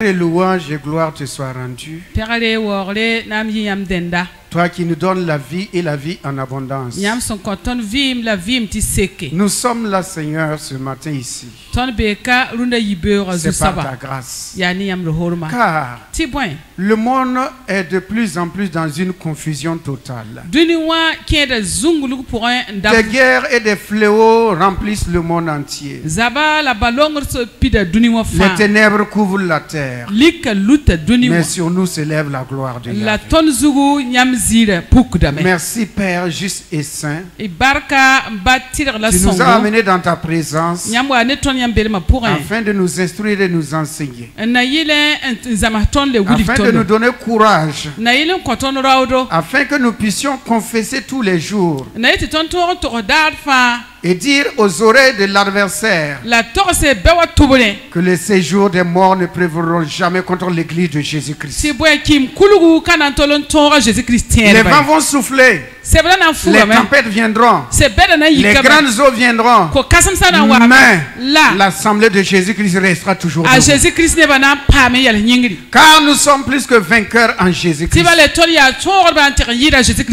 Et louange et gloire te soient rendues. Toi qui nous donnes la vie et la vie en abondance. Nous sommes là, Seigneur, ce matin ici. C'est par ta grâce. Car le monde est de plus en plus dans une confusion totale. Des guerres et des fléaux remplissent le monde entier. Les ténèbres couvrent la terre. Mais sur nous s'élève la gloire de Yahweh. Merci Père juste et saint. Tu nous as amenés dans ta présence afin de nous instruire et nous enseigner. Afin de nous donner courage. Afin que nous puissions confesser tous les jours. Et dire aux oreilles de l'adversaire que les séjours des morts ne prévaudront jamais contre l'église de Jésus-Christ. Les vents vont souffler. Les tempêtes viendront. Les grandes eaux viendront. Mais l'assemblée de Jésus-Christ restera toujours debout. Car nous sommes plus que vainqueurs en Jésus-Christ.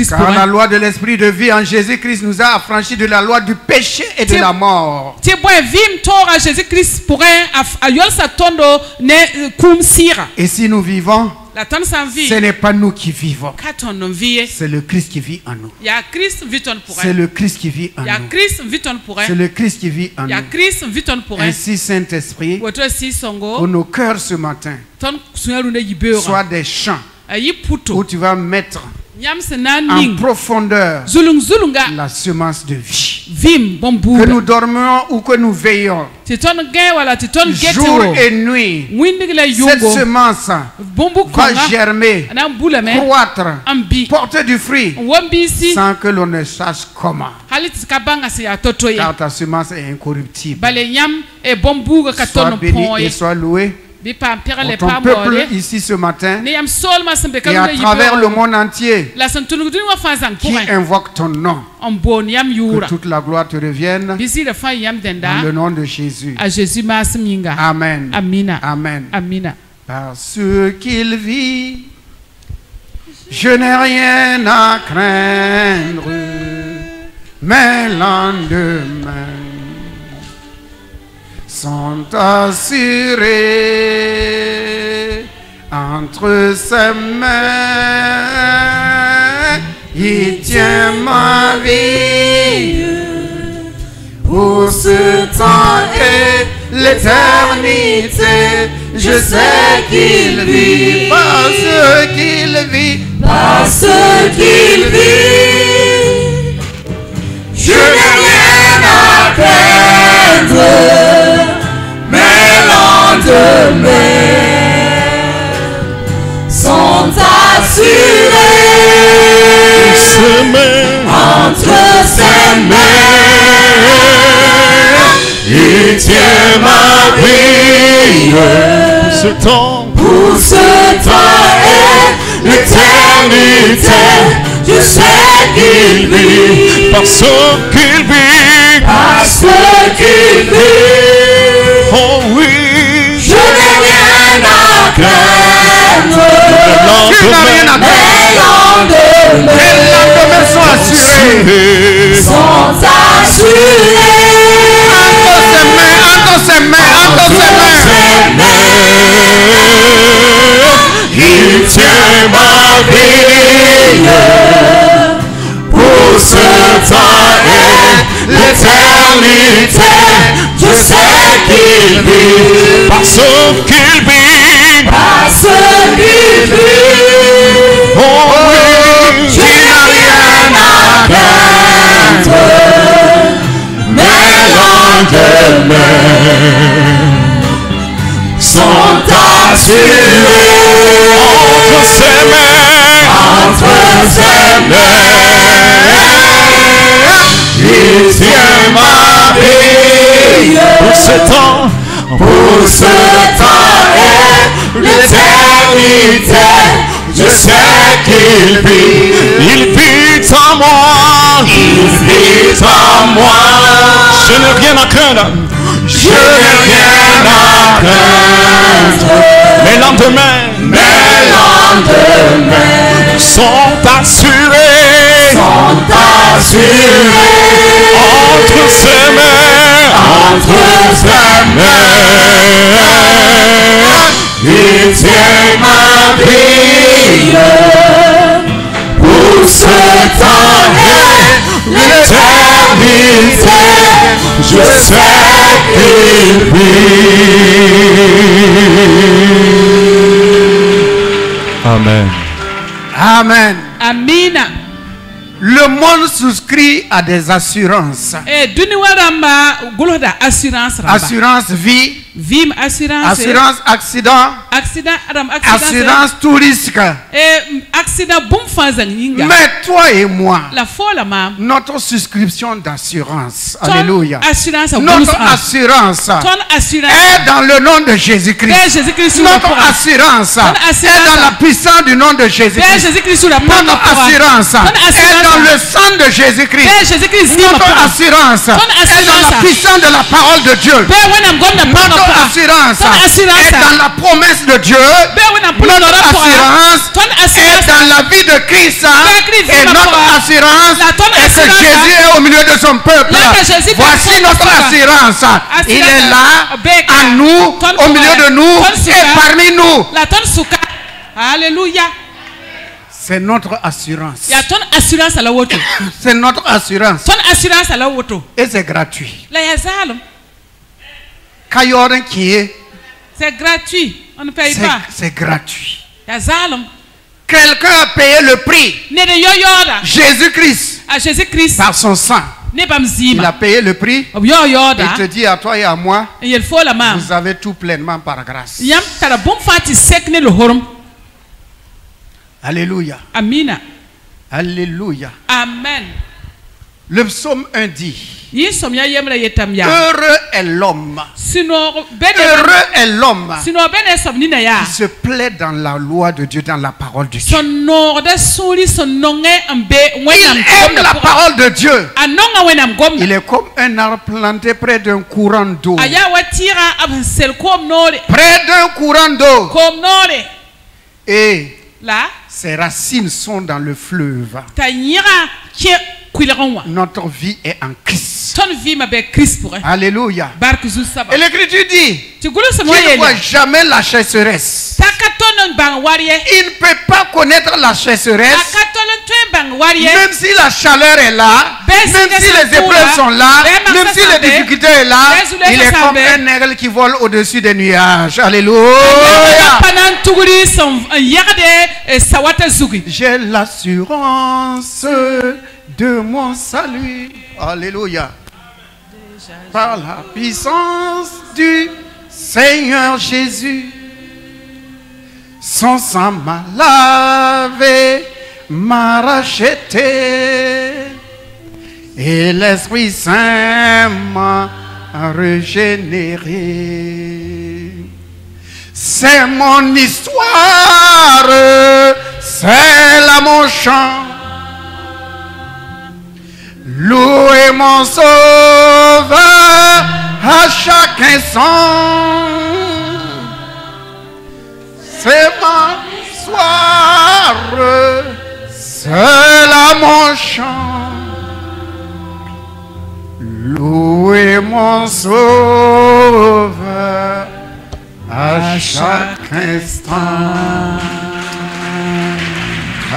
Car la loi de l'esprit de vie en Jésus-Christ nous a affranchis de la loi du péché et de la mort. Et si nous vivons, ce n'est pas nous qui vivons. C'est le Christ qui vit en nous. C'est le Christ qui vit en nous. C'est le Christ qui vit en nous. Ainsi, Saint-Esprit, que nos cœurs ce matin soient des champs où tu vas mettre en profondeur la semence de vie. Que nous dormions ou que nous veillons, jour et nuit, cette semence va germer, croître, porter du fruit sans que l'on ne sache comment. Car ta semence est incorruptible. Sois béni et sois loué. Pour ton peuple ici ce matin et à travers le monde entier qui invoque ton nom, que toute la gloire te revienne dans le nom de Jésus. Amen. Amen. Parce qu'il vit, je n'ai rien à craindre, mais lendemain sont assurés entre ses mains. Il tient ma vie pour ce temps et l'éternité. Je sais qu'il vit, parce qu'il vit, parce qu'il vit. Je n'ai rien à craindre, sont assurés entre ses mains. Il tient ma vie pour ce temps et l'éternité. Je sais qu'il vit, parce qu'il vit, parce qu'il vit. Oh oui, je n'ai rien à craindre. Tu n'as rien à craindre. Les lendemains sont assurés. Sont assurés. Entre ses mains. Il tient ma vie pour ce temps et l'éternité. Je sais qu'il vit, parce qu'il vit, parce qu'il vit. Oh oui, je n'ai rien à craindre, mais lendemain sont assurés entre ses mains, il tient ma vie pour ce temps et l'éternité. Je sais qu'il vit, il vit en moi, il vit en moi. Je n'ai rien à craindre, je n'ai rien à craindre, mais Mes lendemains sont assurés. Entre ses mains, il tient ma vie pour ce temps et l'éternité. Je sais qu'il vit. Amen. Amen. Amina. Le monde souscrit à des assurances. Assurance vie. Assurance accident. Assurance tout risque. Mais toi et moi, notre souscription d'assurance, alléluia, notre assurance est dans le nom de Jésus-Christ. Notre assurance est dans la puissance du nom de Jésus-Christ. Notre assurance est dans le sang de Jésus-Christ. Notre assurance est dans la puissance de la parole de Dieu. Notre assurance est dans la promesse de Dieu. Notre assurance est dans la vie de Christ. Et notre assurance est que Jésus est au milieu de son peuple. Voici notre assurance. Il est là, à nous, au milieu de nous et parmi nous. Alléluia. C'est notre assurance. C'est notre assurance. Et c'est gratuit. C'est gratuit. On ne paye pas. C'est gratuit. Quelqu'un a payé le prix. Jésus-Christ. Par son sang. Il a payé le prix. Il te dit à toi et à moi, vous avez tout pleinement par grâce. Alléluia. Amina. Alléluia. Amen. Le psaume 1 dit, heureux est l'homme. Heureux est l'homme qui se plaît dans la loi de Dieu, dans la parole de Dieu. Il aime la parole de Dieu. Il est comme un arbre planté près d'un courant d'eau. Près d'un courant d'eau. Et ses racines sont dans le fleuve. Notre vie est en Christ. Alléluia. Et l'Écriture dit qu'il ne voit jamais la chasseresse. Il ne peut pas connaître la chasseresse. Même si la chaleur est là, même si les épreuves sont là, même si les difficultés sont là, il est comme un aigle qui vole au-dessus des nuages. Alléluia. J'ai l'assurance de mon salut. Alléluia. Par la puissance du Seigneur Jésus, son sang m'a lavé, m'a racheté, et l'Esprit Saint m'a régénéré. C'est mon histoire, c'est là mon chant. Louez mon sauveur à chaque instant. C'est ma soir, c'est là mon chant. Louez mon sauveur à chaque instant.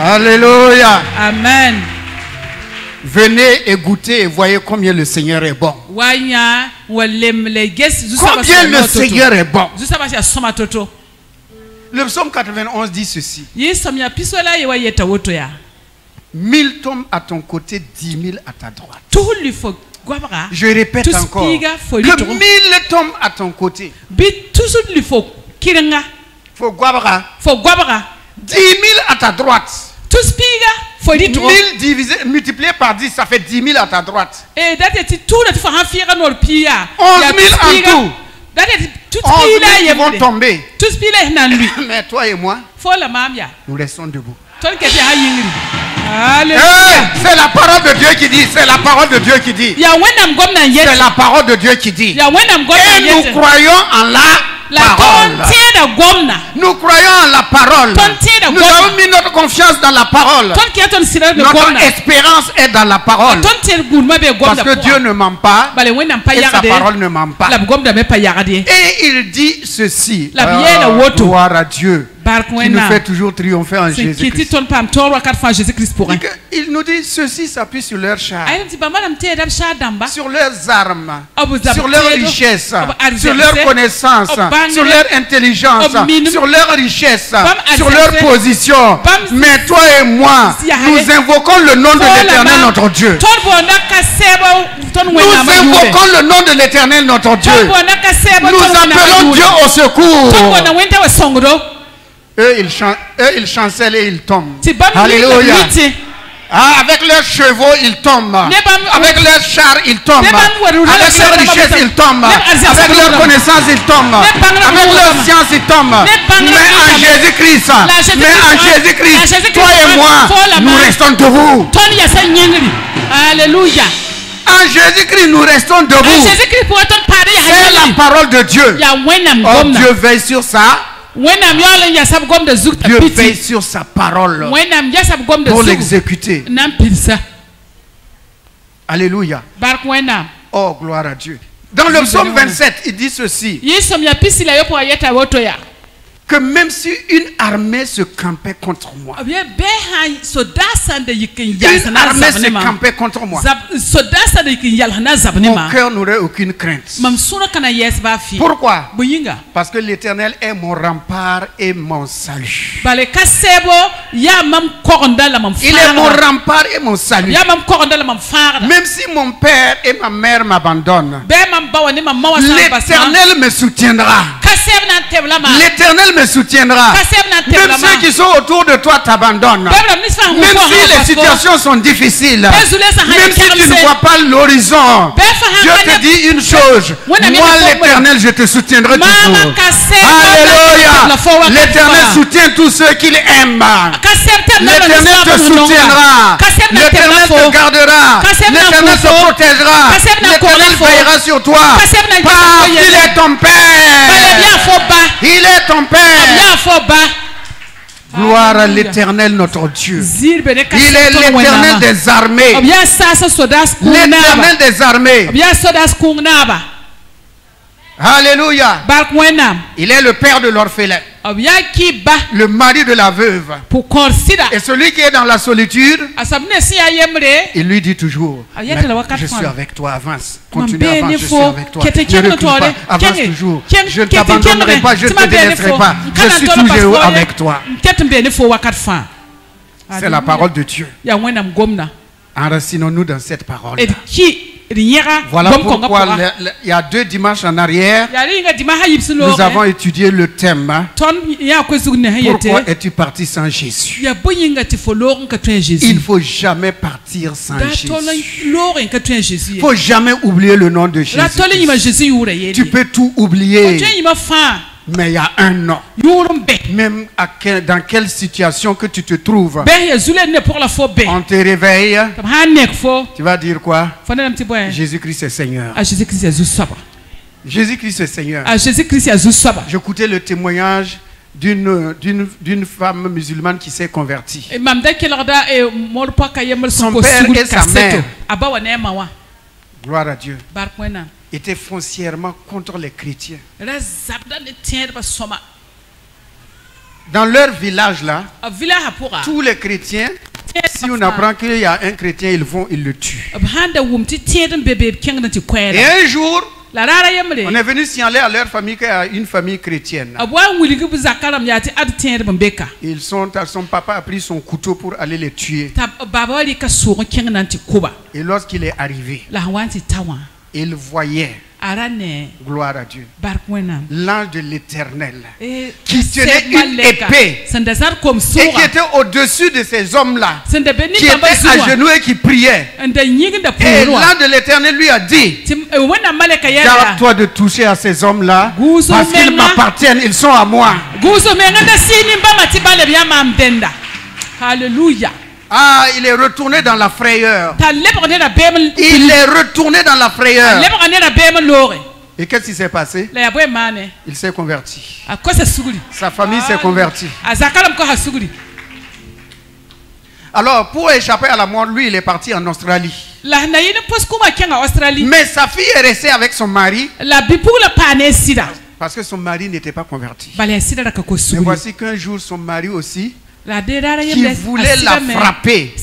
Alléluia. Amen. Venez et goûtez et voyez combien le Seigneur est bon. Combien le Seigneur est bon. Le psaume 91 dit ceci. 1000 tombent à ton côté, 10 000 à ta droite. Je répète encore. Que 1000 tombent à ton côté. Faut guabara. 10 000 à ta droite. 1000 multiplié par 10, ça fait 10 000 à ta droite. 11 000 en tout. 11 000 vont tomber. Mais toi et moi, nous restons debout. C'est la parole de Dieu qui dit. C'est la parole de Dieu qui dit. C'est la parole de Dieu qui dit. Et nous croyons en la parole. Nous croyons en la parole. Nous avons mis notre confiance dans la parole. Notre espérance est dans la parole. Parce que Dieu ne ment pas et sa parole ne ment pas. Et il dit ceci. Gloire à Dieu. Qui nous fait toujours triompher en Jésus-Christ. Il nous dit ceci s'appuie sur leurs chars, sur leurs armes, sur leurs richesses, sur leurs connaissances, sur leur intelligence, sur leur richesse, sur leur position. Mais toi et moi, nous invoquons le nom de l'Éternel notre Dieu. Nous invoquons le nom de l'Éternel notre Dieu. Nous appelons Dieu au secours. Eux, ils chancellent et ils tombent. Alléluia. Avec leurs chevaux, ils tombent. Avec leurs chars, ils tombent. Avec leurs richesses, ils tombent. Avec leurs connaissances, ils tombent. Avec leur science, ils tombent. Mais en Jésus-Christ, toi et moi, nous restons debout. Alléluia. En Jésus-Christ, nous restons debout. C'est la parole de Dieu. Oh, Dieu veille sur ça. Dieu veille sur sa parole pour l'exécuter. Alléluia. Oh, gloire à Dieu. Dans le psaume 27, il dit ceci. Que même si une armée se campait contre moi, une armée se campait contre moi, mon cœur n'aurait aucune crainte. Pourquoi? Parce que l'Éternel est mon rempart et mon salut. Il est mon rempart et mon salut. Même si mon père et ma mère m'abandonnent, l'Éternel me soutiendra. L'Éternel me soutiendra. Même ceux qui sont autour de toi t'abandonnent. Même si les situations sont difficiles, même si tu ne vois pas l'horizon, Dieu te dit une chose. Moi, l'Éternel, je te soutiendrai toujours. Alléluia. L'Éternel soutient tous ceux qu'il aime. L'Éternel te soutiendra. L'Éternel te gardera. L'Éternel te protégera. L'Éternel veillera sur toi. Parce qu'il est ton Père. Il est ton Père. Gloire à l'Éternel notre Dieu. Il est l'Éternel des armées. L'Éternel des armées. Alléluia. Il est le père de l'orphelin, le mari de la veuve. Et celui qui est dans la solitude, il lui dit toujours, je suis avec toi, avance. Continue, avance, je suis avec toi. Ne recule pas, avance toujours. Je ne t'abandonnerai pas, je ne te délaisserai pas. Je suis toujours avec toi. C'est la parole de Dieu. Enracinons-nous dans cette parole. Voilà pourquoi il y a 2 dimanches en arrière, nous avons étudié le thème. Pourquoi es-tu parti sans Jésus? Il ne faut jamais partir sans Jésus. Il ne faut jamais oublier le nom de Jésus. Tu peux tout oublier, mais il y a un nom. Même dans quelle situation que tu te trouves, on te réveille, tu vas dire quoi? Jésus-Christ est Seigneur. Jésus-Christ est Seigneur. J'écoutais le témoignage d'une femme musulmane qui s'est convertie. Son père et sa mère, gloire à Dieu, étaient foncièrement contre les chrétiens. Dans leur village là, tous les chrétiens, si on apprend qu'il y a un chrétien, ils le tuent. Et un jour, on est venu signaler à leur famille qu'il y a une famille chrétienne. Son papa a pris son couteau pour aller les tuer. Et lorsqu'il est arrivé, il voyait, gloire à Dieu, l'ange de l'Éternel qui tenait une épée et qui était au-dessus de ces hommes-là, qui étaient à genoux et qui priaient. Et l'ange de l'Éternel lui a dit, garde-toi de toucher à ces hommes-là, parce qu'ils m'appartiennent, ils sont à moi. Alléluia. Ah, il est retourné dans la frayeur. Il est retourné dans la frayeur. Et qu'est-ce qui s'est passé? Il s'est converti. Sa famille s'est convertie. Alors, pour échapper à la mort, lui, il est parti en Australie. Mais sa fille est restée avec son mari. Parce que son mari n'était pas converti. Mais voici qu'un jour, son mari aussi, qui voulait la frapper,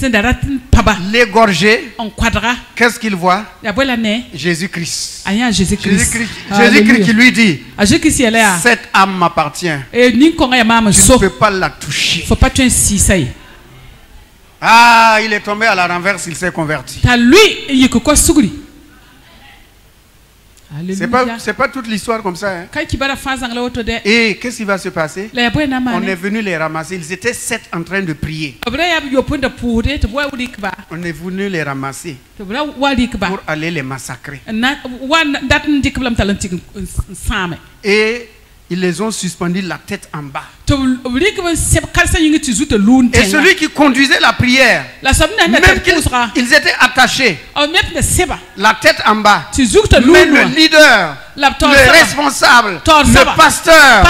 l'égorger, qu'est-ce qu'il voit? Jésus-Christ. Jésus-Christ qui lui dit, cette âme m'appartient. Tu ne peux pas la toucher. Ah, il est tombé à la renverse, il s'est converti. C'est pas toute l'histoire comme ça. Hein? Et qu'est-ce qui va se passer? On est venu les ramasser. Ils étaient 7 en train de prier. On est venu les ramasser pour aller les massacrer. Et ils les ont suspendus la tête en bas. Et celui qui conduisait la prière, même qu'ils étaient attachés, la tête en bas, mais le leader, le responsable, le pasteur,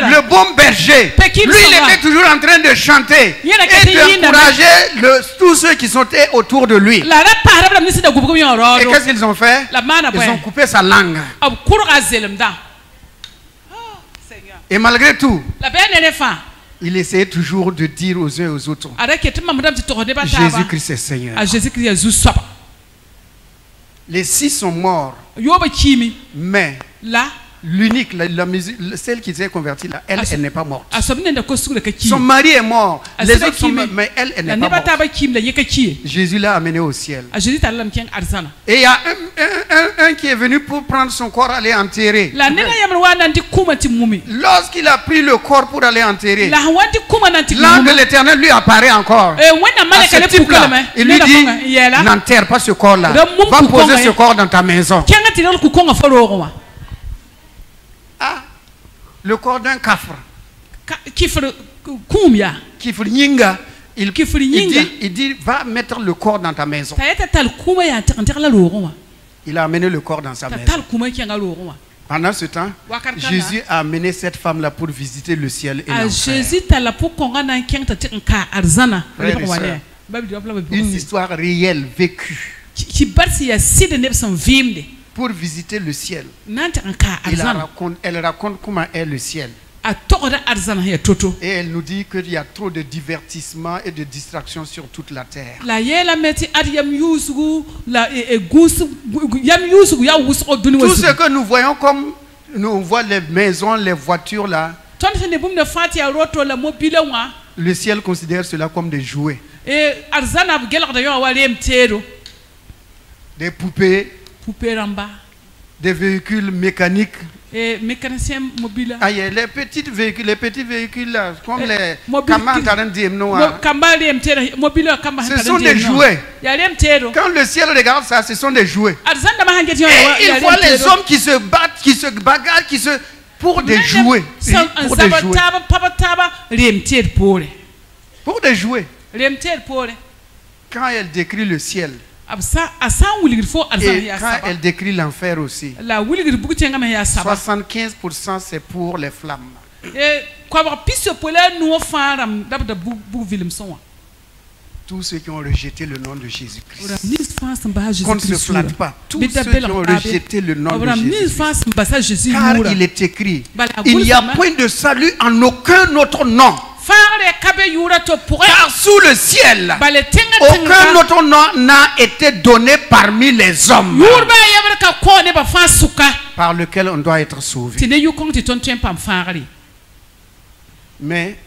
le bon berger, lui il était toujours en train de chanter et d'encourager tous ceux qui sont autour de lui. Et qu'est-ce qu'ils ont fait? Ils ont coupé sa langue. Et malgré tout, il essayait toujours de dire aux uns et aux autres, Jésus-Christ est Seigneur. Les 6 sont morts. Mais l'unique, celle qui s'est convertie là, elle n'est pas morte. Son mari est mort. Les autres sont morts, mais elle n'est pas morte. Jésus l'a amené au ciel. Et il y a un qui est venu pour prendre son corps, aller enterrer. Lorsqu'il a pris le corps pour aller enterrer, l'ange de l'Éternel lui apparaît encore. À ce type-là, il lui dit, n'enterre pas ce corps-là. Va poser ce corps dans ta maison. Ah, le corps d'un kafre. Kifre Nyinga. Il dit, va mettre le corps dans ta maison. Il a amené le corps dans sa maison. Pendant ce temps, Jésus a amené cette femme-là pour visiter le ciel et l'enfer. Une histoire réelle, vécue. Pour visiter le ciel. Elle raconte comment est le ciel. Et elle nous dit qu'il y a trop de divertissement et de distractions sur toute la terre. Tout ce que nous voyons comme nous voyons les maisons, les voitures là, le ciel considère cela comme des jouets. Des poupées, des véhicules mécaniques. Les petits véhicules là, comme les ce sont des jouets. Quand le ciel regarde ça, ce sont des jouets. Et il voit les hommes qui se battent, qui se bagarrent, pour des jouets. Pour des jouets. Quand elle décrit le ciel, et quand elle décrit l'enfer aussi, 75% c'est pour les flammes. Tous ceux qui ont rejeté le nom de Jésus-Christ. Qu'on ne se flatte pas. Tous ceux qui ont rejeté le nom de Jésus-Christ. Car il est écrit, il n'y a point de salut en aucun autre nom. Car sous le ciel, aucun autre nom n'a été donné parmi les hommes par lequel on doit être sauvé. Mais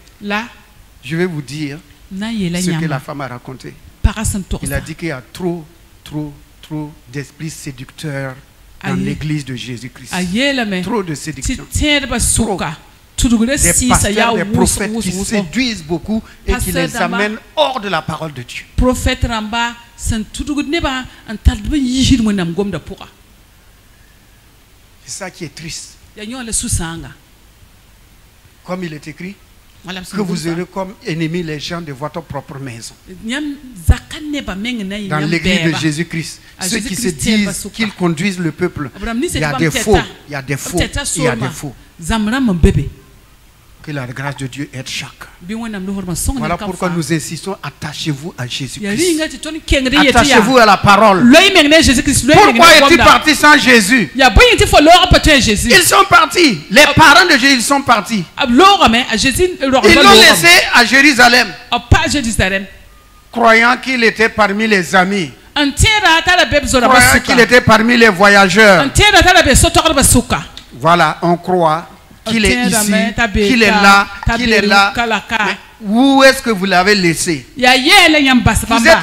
je vais vous dire ce que la femme a raconté. Il a dit qu'il y a trop d'esprits séducteurs dans l'église de Jésus-Christ. Trop de séduction. Trop. Des pasteurs, des prophètes qui séduisent beaucoup et qui les amènent hors de la parole de Dieu. C'est ça qui est triste. Comme il est écrit, que vous aurez comme ennemis les gens de votre propre maison. Dans l'église de Jésus-Christ, ceux qui se disent qu'ils conduisent le peuple, il y a des faux, il y a des faux, il y a des faux. Que la grâce de Dieu aide chacun. Voilà pourquoi nous insistons, attachez-vous à Jésus-Christ. Attachez-vous à la parole. Pourquoi est-il parti sans Jésus? Ils sont partis. Les parents de Jésus sont partis. Ils l'ont laissé à Jérusalem, croyant qu'il était parmi les amis, croyant qu'il était parmi les voyageurs. Voilà, on croit qu'il est ici, qu'il est là, qu'il est là. Mais où est-ce que vous l'avez laissé? Vous êtes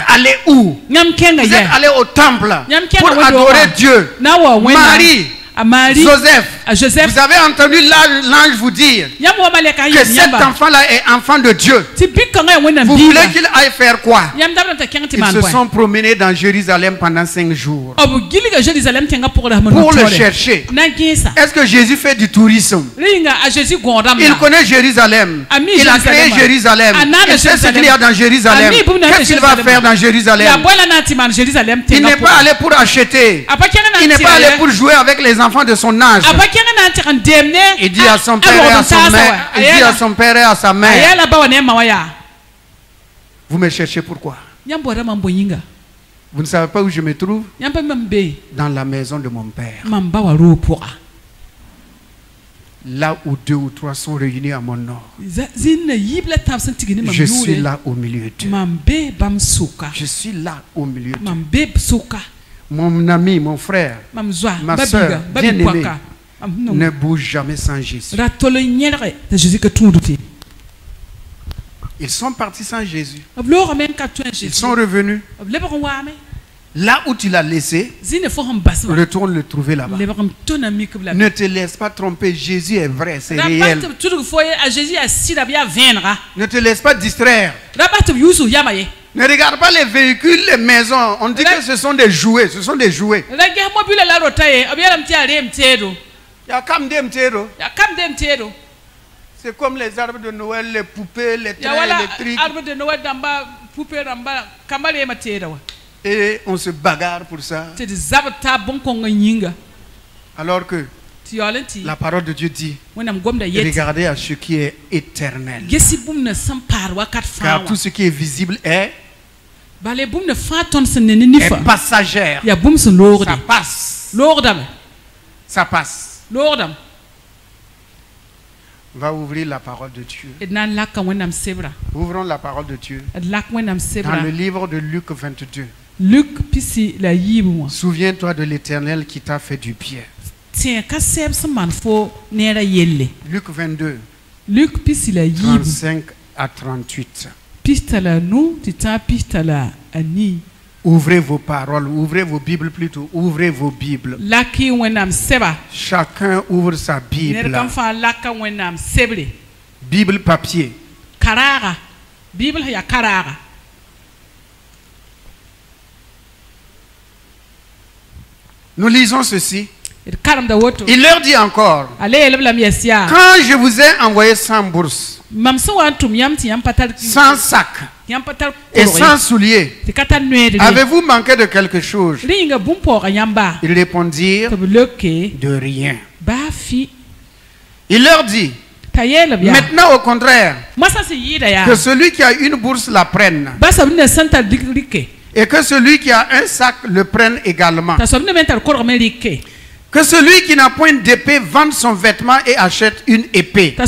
allé où? Vous êtes allé au temple pour adorer Dieu. Marie, Joseph, vous avez entendu l'ange vous dire que cet enfant-là est enfant de Dieu. Vous voulez qu'il aille faire quoi? Ils se sont promenés dans Jérusalem pendant 5 jours pour le chercher. Est-ce que Jésus fait du tourisme? Il connaît Jérusalem. Il a créé Jérusalem. Il sait ce qu'il y a dans Jérusalem. Qu'est-ce qu'il va faire dans Jérusalem? Il n'est pas allé pour acheter. Il n'est pas allé pour jouer avec les enfants de son âge. Il dit à son père et à sa mère, il dit à son père et à sa mère, vous me cherchez pourquoi? Vous ne savez pas où je me trouve? Dans la maison de mon père. Là où 2 ou 3 sont réunis à mon nom, je suis là au milieu d'eux. Je suis là au milieu d'eux. Mon ami, mon frère, ma soeur, bien-aimée, ne bouge jamais sans Jésus. Ils sont partis sans Jésus. Ils sont revenus. Là où tu l'as laissé, retourne le trouver là-bas. Ne te laisse pas tromper. Jésus est vrai, c'est réel. Ne te laisse pas distraire. Ne regarde pas les véhicules, les maisons. On dit que ce sont des jouets. Ce sont des jouets. C'est comme les arbres de Noël, les poupées, les trains électriques. Et on se bagarre pour ça. Alors que la parole de Dieu dit, regardez à ce qui est éternel. Car tout ce qui est visible est passagère. Ça passe. Ça passe. On va ouvrir la parole de Dieu. Ouvrons la parole de Dieu. Dans le livre de Luc 22. Souviens-toi de l'Éternel qui t'a fait du bien. Luc 22, 35 à 38. Ouvrez vos paroles, ouvrez vos Bibles plutôt, ouvrez vos Bibles. Chacun ouvre sa Bible. Bible papier. Nous lisons ceci. Il leur dit encore, quand je vous ai envoyé sans bourse, sans sac et sans souliers, avez-vous manqué de quelque chose? Ils répondirent, de rien. Il leur dit, maintenant au contraire, que celui qui a une bourse la prenne, et que celui qui a un sac le prenne également. Que celui qui n'a point d'épée vende son vêtement et achète une épée. Car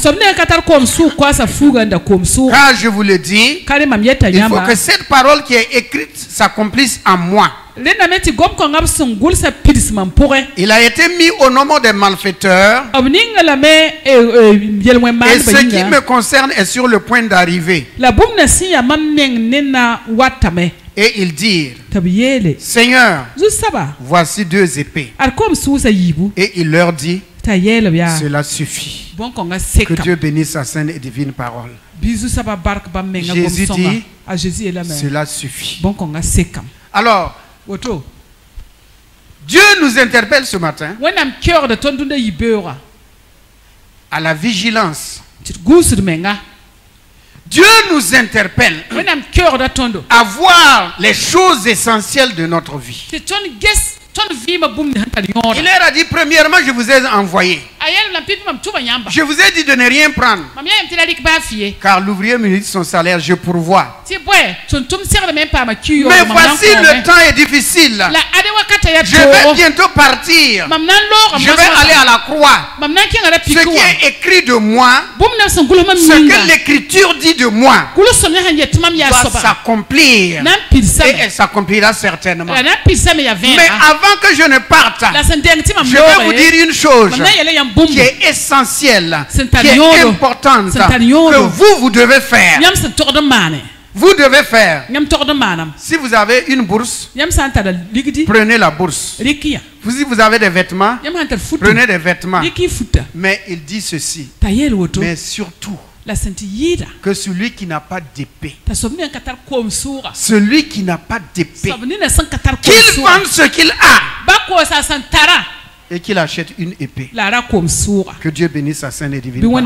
je vous le dis, il faut que cette parole qui est écrite s'accomplisse en moi. Il a été mis au nombre des malfaiteurs, et ce qui me concerne est sur le point d'arriver. Et ils dirent, Seigneur, voici 2 épées. Et il leur dit, cela suffit. Que Dieu bénisse sa sainte et divine parole. Jésus dit, cela suffit. Alors, Dieu nous interpelle ce matin à la vigilance Dieu nous interpelle à voir les choses essentielles de notre vie. Il leur a dit, premièrement, je vous ai envoyé. Je vous ai dit de ne rien prendre. Car l'ouvrier mérite son salaire, je pourvois. Mais voici, le temps est difficile. Je vais bientôt partir. Je vais aller à la croix. Ce qui est écrit de moi, ce que l'écriture dit de moi, va s'accomplir. Et elle s'accomplira certainement. Mais avant que je ne parte, je vais vous dire une chose qui est essentielle, qui est importante, que vous devez faire. Vous devez faire. Si vous avez une bourse, prenez la bourse. Si vous avez des vêtements, prenez des vêtements. Mais il dit ceci. Mais surtout, que celui qui n'a pas d'épée, celui qui n'a pas d'épée, qu'il vende ce qu'il a et qu'il achète une épée. Que Dieu bénisse sa sainte et divine parole.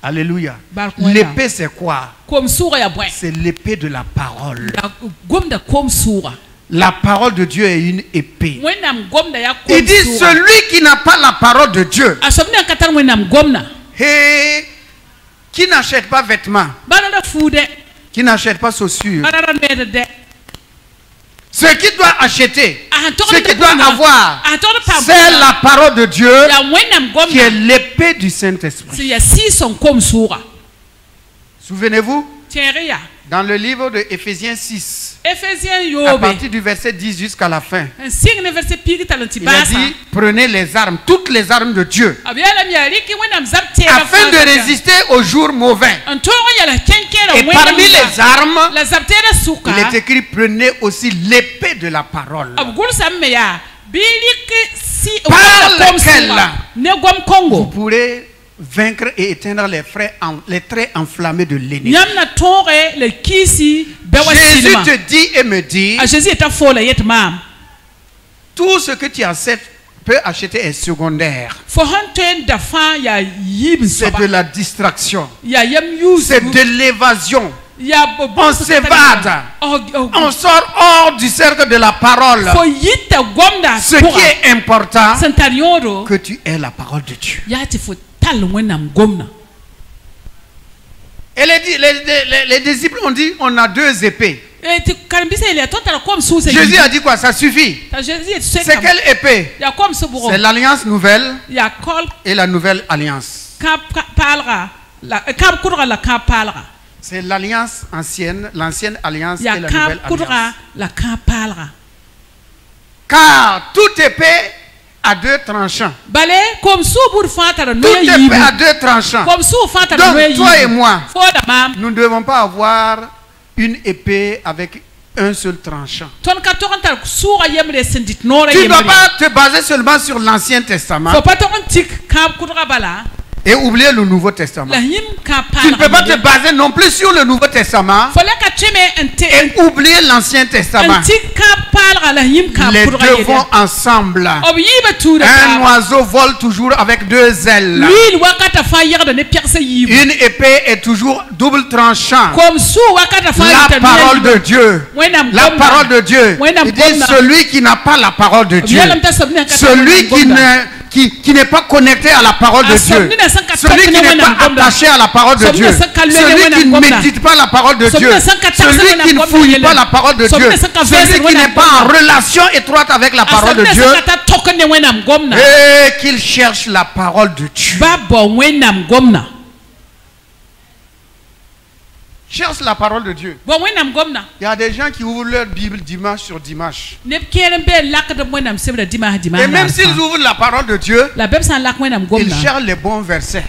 Alléluia. L'épée c'est quoi? C'est l'épée de la parole. La parole de Dieu est une épée. Il dit celui qui n'a pas la parole de Dieu, et qui n'achète pas vêtements, qui n'achète pas chaussures, ce qu'il doit acheter, ce qu'il doit avoir, c'est la parole de Dieu qui est l'épée du Saint-Esprit. Souvenez-vous, dans le livre de Éphésiens 6, à partir du verset 10 jusqu'à la fin, il a dit, prenez les armes, toutes les armes de Dieu, afin de résister aux jours mauvais. Et parmi les armes, il est écrit, prenez aussi l'épée de la parole, par laquelle vous pourrez vaincre et éteindre les traits enflammés de l'ennemi. Jésus te dit et me dit, tout ce que tu peux acheter est secondaire. C'est de la distraction. C'est de l'évasion. On s'évade. On sort hors du cercle de la parole. Ce qui est important, que tu aies la parole de Dieu. Et les disciples ont dit, on a deux épées. Jésus a dit quoi? Ça suffit. C'est quelle épée? C'est l'alliance nouvelle et la nouvelle alliance. C'est l'alliance ancienne, l'ancienne alliance et la nouvelle alliance. Car toute épée a deux tranchants. Toute épée a deux tranchants. Donc toi et moi, nous ne devons pas avoir une épée avec un seul tranchant. Tu ne dois pas te baser seulement sur l'Ancien Testament et oublier le Nouveau Testament. Tu ne peux pas te baser non plus sur le Nouveau Testament et oublier l'Ancien Testament. Les deux vont ensemble. Un oiseau vole toujours avec deux ailes. Une épée est toujours double tranchant. La parole de Dieu. La parole de Dieu. Il dit celui qui n'a pas la parole de Dieu, celui qui n'est pas connecté à la parole de Dieu, celui qui n'est pas attaché à la parole de Dieu, celui qui ne médite pas la parole de Dieu, celui qui ne fouille pas la parole de Dieu, celui qui n'est pas en relation étroite avec la parole de Dieu, et qu'il cherche la parole de Dieu. Cherche la parole de Dieu. Il y a des gens qui ouvrent leur Bible dimanche sur dimanche. Et même s'ils ouvrent la parole de Dieu, ils cherchent les bons versets.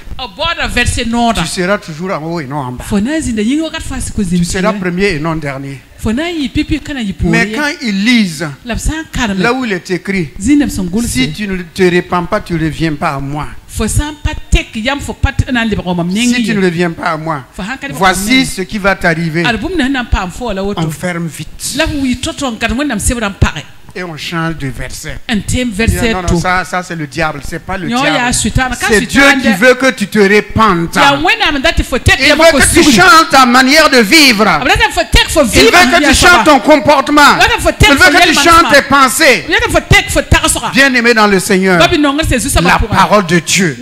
Tu seras toujours en haut et non en bas. Tu seras premier et non dernier. Mais quand ils lisent, là où il est écrit, si tu ne te répands pas, tu ne reviens pas à moi. Si tu ne reviens pas à moi, voici ce qui va t'arriver. On ferme vite. Et on change de verset. Non, non, ça c'est le diable, c'est pas le diable. C'est Dieu qui veut que tu te répandes. Il veut que tu changes ta manière de vivre. Il veut que tu changes ton comportement. Il veut que tu changes tes pensées. Bien-aimé dans le Seigneur, la parole de Dieu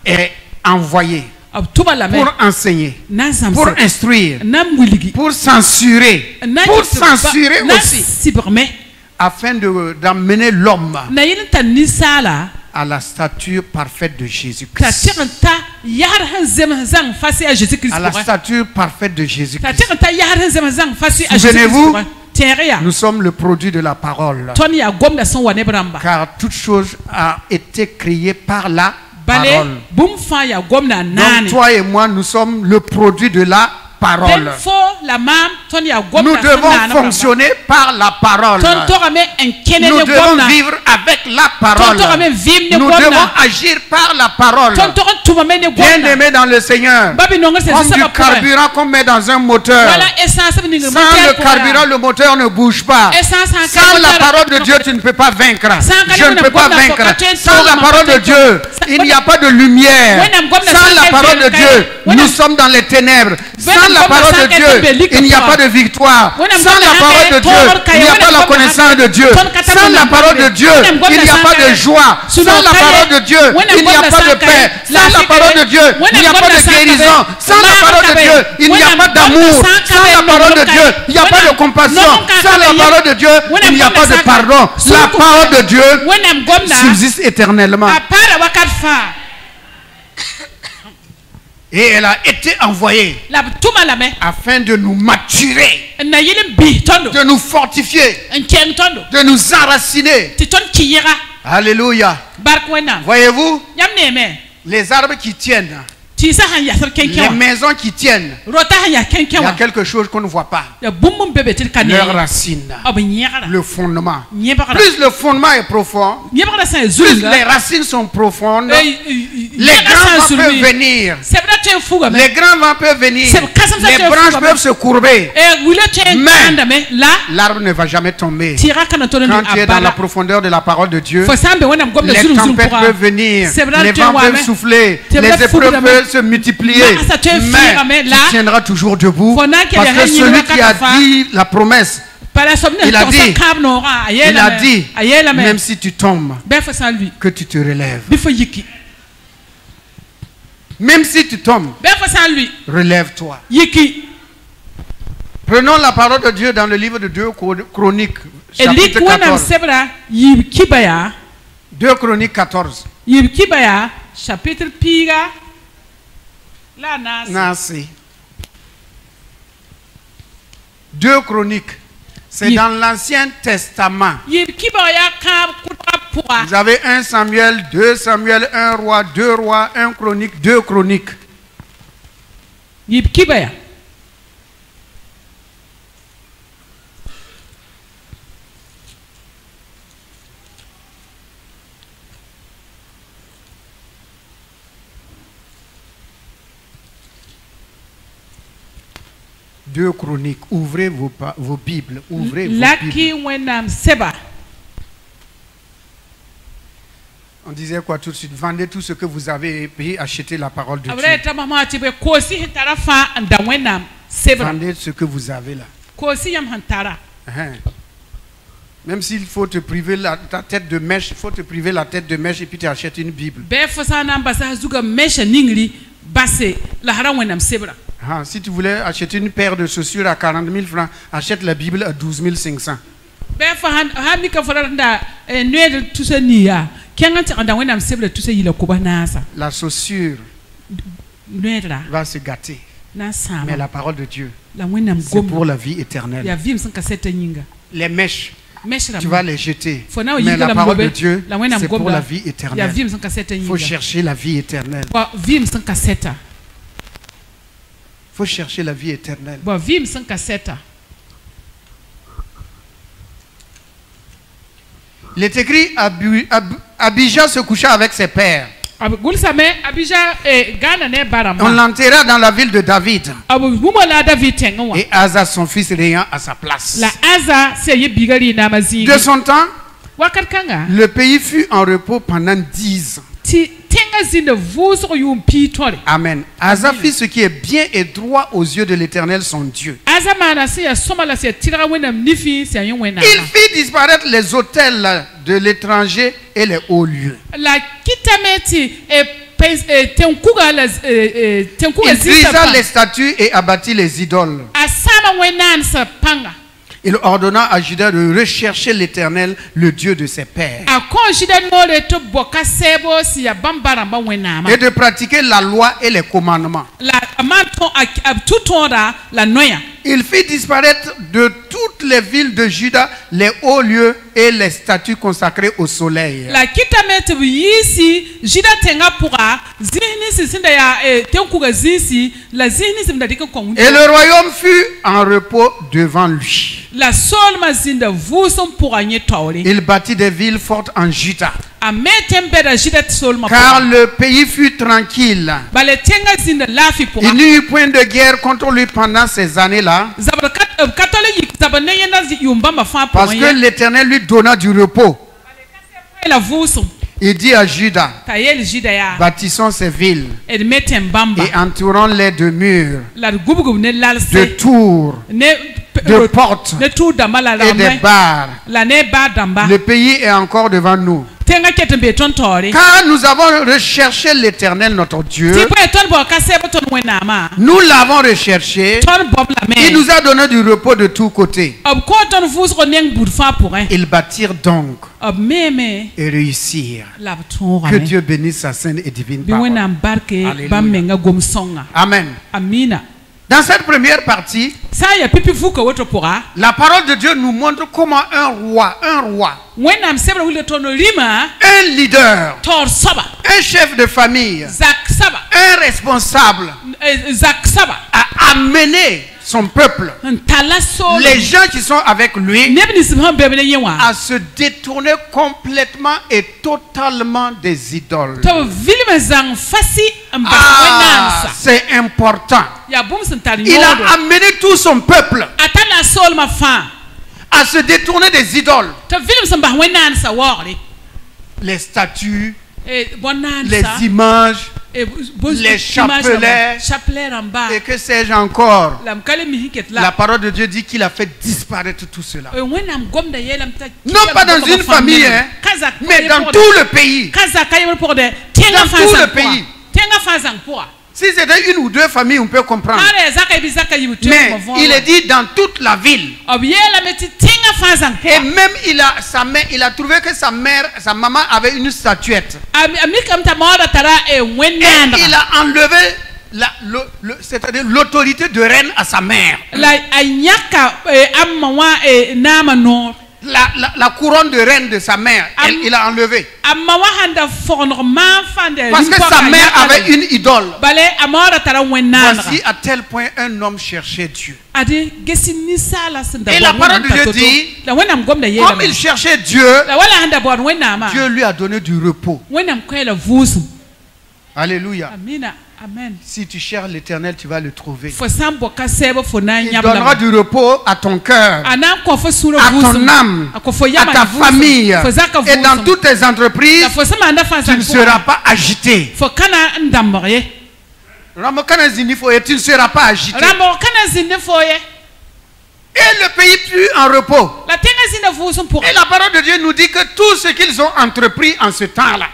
est envoyée pour enseigner, pour instruire, pour censurer aussi, afin d'amener l'homme à la stature parfaite de Jésus-Christ. À la stature parfaite de Jésus-Christ. Souvenez-vous, nous sommes le produit de la parole. Car toute chose a été créée par la parole. Donc toi et moi, nous sommes le produit de la parole. Nous devons fonctionner par la parole. Nous devons vivre avec la parole. Nous devons agir par la parole. Bien-aimé dans le Seigneur, comme du carburant qu'on met dans un moteur. Sans le carburant, le moteur ne bouge pas. Sans la parole de Dieu, tu ne peux pas vaincre. Je ne peux pas vaincre. Sans la parole de Dieu, il n'y a pas de lumière. Sans la parole de Dieu, nous sommes dans les ténèbres. Sans la parole de Dieu, il n'y a pas de victoire. Sans la parole de Dieu, il n'y a pas la connaissance de Dieu. Sans la parole de Dieu, il n'y a pas de joie. Sans la parole de Dieu, il n'y a pas de paix. Sans la parole de Dieu, il n'y a pas de guérison. Sans la parole de Dieu, il n'y a pas d'amour. Sans la parole de Dieu, il n'y a pas de compassion. Sans la parole de Dieu, il n'y a pas de pardon. La parole de Dieu subsiste éternellement. Et elle a été envoyée afin de nous maturer, de nous fortifier, de nous enraciner. Alléluia. Voyez-vous, les arbres qui tiennent, les maisons qui tiennent, il y a quelque chose qu'on ne voit pas. Leurs racines, le fondement. Plus le fondement est profond, plus les racines sont profondes, les grands vents peuvent venir. Les grands vents peuvent venir. Les branches peuvent se courber. Mais l'arbre ne va jamais tomber. Quand tu es dans la profondeur de la parole de Dieu, les tempêtes peuvent venir, les vents peuvent souffler, les épreuves peuvent se multiplier, mais tu tiendras toujours debout, parce que celui qui a dit la promesse, il a dit, même si tu tombes, que tu te relèves. Même si tu tombes, relève-toi. Prenons la parole de Dieu dans le livre de 2 Chroniques, chapitre 14. 2 Chroniques 14. Chapitre Piga. Nasi. 2 Chroniques. C'est dans l'Ancien Testament. Vous avez 1 Samuel, 2 Samuel, 1 Roi, 2 Rois, 1 Chronique, 2 Chroniques. Deux Chroniques. Ouvrez vos Bibles. Ouvrez vos Bibles. On disait quoi tout de suite? Vendez tout ce que vous avez payé, achetez la parole de Dieu. Vendez ce que vous avez là. Même s'il faut te priver ta tête de mèche, il faut te priver la tête de mèche et puis tu achètes une Bible. Si tu voulais acheter une paire de chaussures à 40 000 francs, achète la Bible à 12 500. La chaussure va se gâter. Mais la parole de Dieu, c'est pour la vie éternelle. Les mèches, tu vas les jeter. Mais la parole de Dieu, c'est pour la vie éternelle. Il faut chercher la vie éternelle. Il faut chercher la vie éternelle. Il est écrit, Abijah se coucha avec ses pères. On l'enterra dans la ville de David. Et Asa, son fils, régnant à sa place. De son temps, le pays fut en repos pendant 10 ans. Amen. Asa fit ce qui est bien et droit aux yeux de l'Éternel son Dieu. Il fit disparaître les autels de l'étranger et les hauts lieux. Il brisa les statues et abattit les idoles. Il ordonna à Juda de rechercher l'Éternel, le Dieu de ses pères, et de pratiquer la loi et les commandements. Il fit disparaître de toutes les villes de Juda les hauts lieux et les statues consacrées au soleil. Et le royaume fut en repos devant lui. Il bâtit des villes fortes en Juda, car le pays fut tranquille. Il n'y eut point de guerre contre lui pendant ces années-là, parce que l'Éternel lui donna du repos. Il dit à Juda, bâtissons ces villes et entourons-les de murs, de tours, de portes et des barres. Le pays est encore devant nous. Car nous avons recherché l'Éternel notre Dieu. Nous l'avons recherché. Il nous a donné du repos de tous côtés. Ils bâtirent donc et réussirent. Que Dieu bénisse sa sainte et divine parole. Alléluia. Amen. Dans cette première partie, la parole de Dieu nous montre comment un roi, un leader, un chef de famille, un responsable a amené son peuple, les gens qui sont avec lui, à se détourner complètement et totalement des idoles. C'est important. Il a amené tout son peuple à se détourner des idoles. Les statues, les images, les chapelets, et que sais-je encore. La parole de Dieu dit qu'il a fait disparaître tout cela. Non pas dans une famille, mais dans tout le pays. Dans tout le pays. Si c'était une ou deux familles, on peut comprendre. Mais il est dit dans toute la ville. Et même il a trouvé que sa maman avait une statuette. Et il a enlevé c'est-à-dire l'autorité de reine à sa mère. La couronne de reine de sa mère, il a enlevé. Parce que sa mère avait une idole. Voici à tel point un homme cherchait Dieu. Et la parole de Dieu dit, comme il cherchait Dieu, Dieu lui a donné du repos. Alléluia. Amen. Si tu cherches l'Éternel, tu vas le trouver. Il donnera du repos à ton cœur, à ton âme, à ta famille, et dans toutes tes entreprises, tu ne seras pas agité. Tu ne seras pas agité. Et le pays fut en repos. Et la parole de Dieu nous dit que tout ce qu'ils ont entrepris en ce temps-là,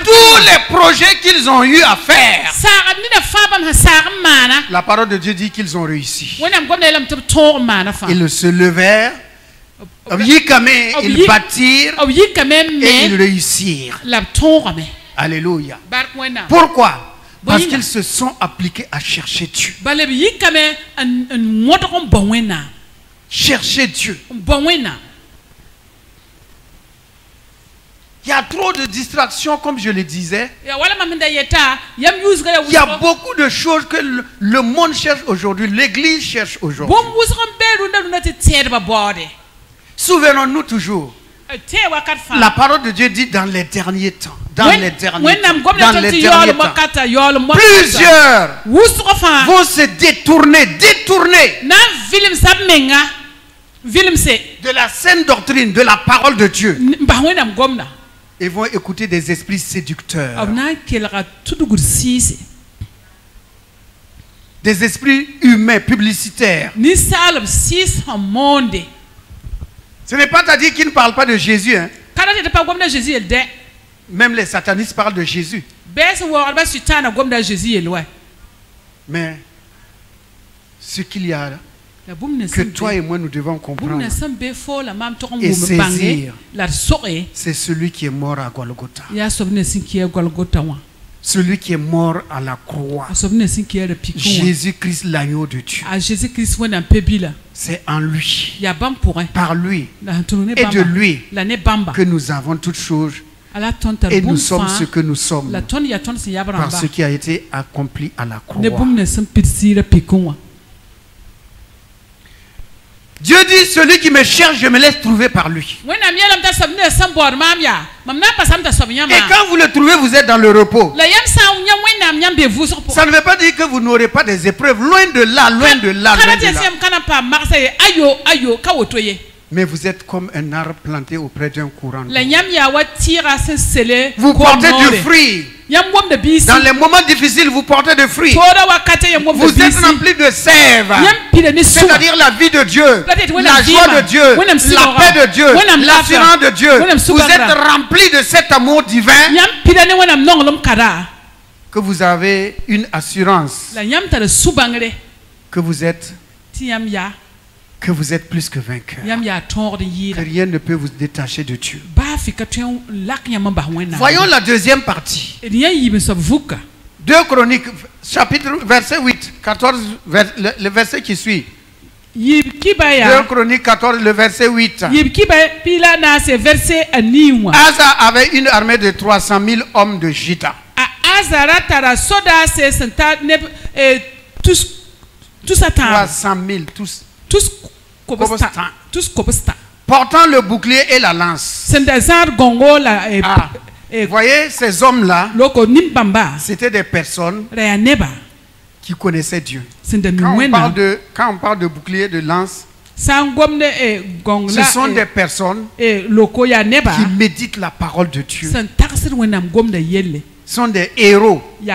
tous les projets qu'ils ont eu à faire, la parole de Dieu dit qu'ils ont réussi. Ils se levèrent, ils bâtirent et ils réussirent. Alléluia. Pourquoi? Parce qu'ils se sont appliqués à chercher Dieu. Chercher Dieu. Il y a trop de distractions, comme je le disais. Il y a beaucoup de choses que le monde cherche aujourd'hui, l'Église cherche aujourd'hui. Souvenons-nous toujours La parole de Dieu dit dans les derniers temps. Dans les derniers temps. Plusieurs vont se détourner de la saine doctrine, de la parole de Dieu. Et vont écouter des esprits séducteurs. Des esprits humains, publicitaires. Ce n'est pas à dire qu'ils ne parlent pas de Jésus. Hein. Même les satanistes parlent de Jésus. Mais ce qu'il y a, que toi et moi nous devons comprendre et saisir, c'est celui qui est mort à Golgotha. Celui qui est mort à la croix. Jésus-Christ, l'agneau de Dieu. C'est en lui, par lui et de lui que nous avons toutes choses. Et nous sommes ce que nous sommes par ce qui a été accompli à la croix. Dieu dit, celui qui me cherche, je me laisse trouver par lui. Et quand vous le trouvez, vous êtes dans le repos. Ça ne veut pas dire que vous n'aurez pas des épreuves. Loin de là, loin de là, loin de là. Mais vous êtes comme un arbre planté auprès d'un courant. Vous portez du fruit. Dans les moments difficiles, vous portez du fruit. Vous êtes rempli de sève. C'est-à-dire la vie de Dieu, la joie de Dieu, la paix de Dieu, l'assurance de Dieu. Vous êtes rempli de cet amour divin que vous avez une assurance que vous êtes plus que vainqueur. Que rien ne peut vous détacher de Dieu. Voyons la deuxième partie. 2 Chroniques, chapitre, verset 8, 14, le verset qui suit. 2 Chroniques 14, le verset 8. Asa avait une armée de 300 000 hommes de Juda. Tous 300 000, portant le bouclier et la lance. Voyez, ces hommes-là, c'était des personnes qui connaissaient Dieu. Quand on parle de bouclier, de lance, ce sont des personnes qui méditent la parole de Dieu. Sont des héros qui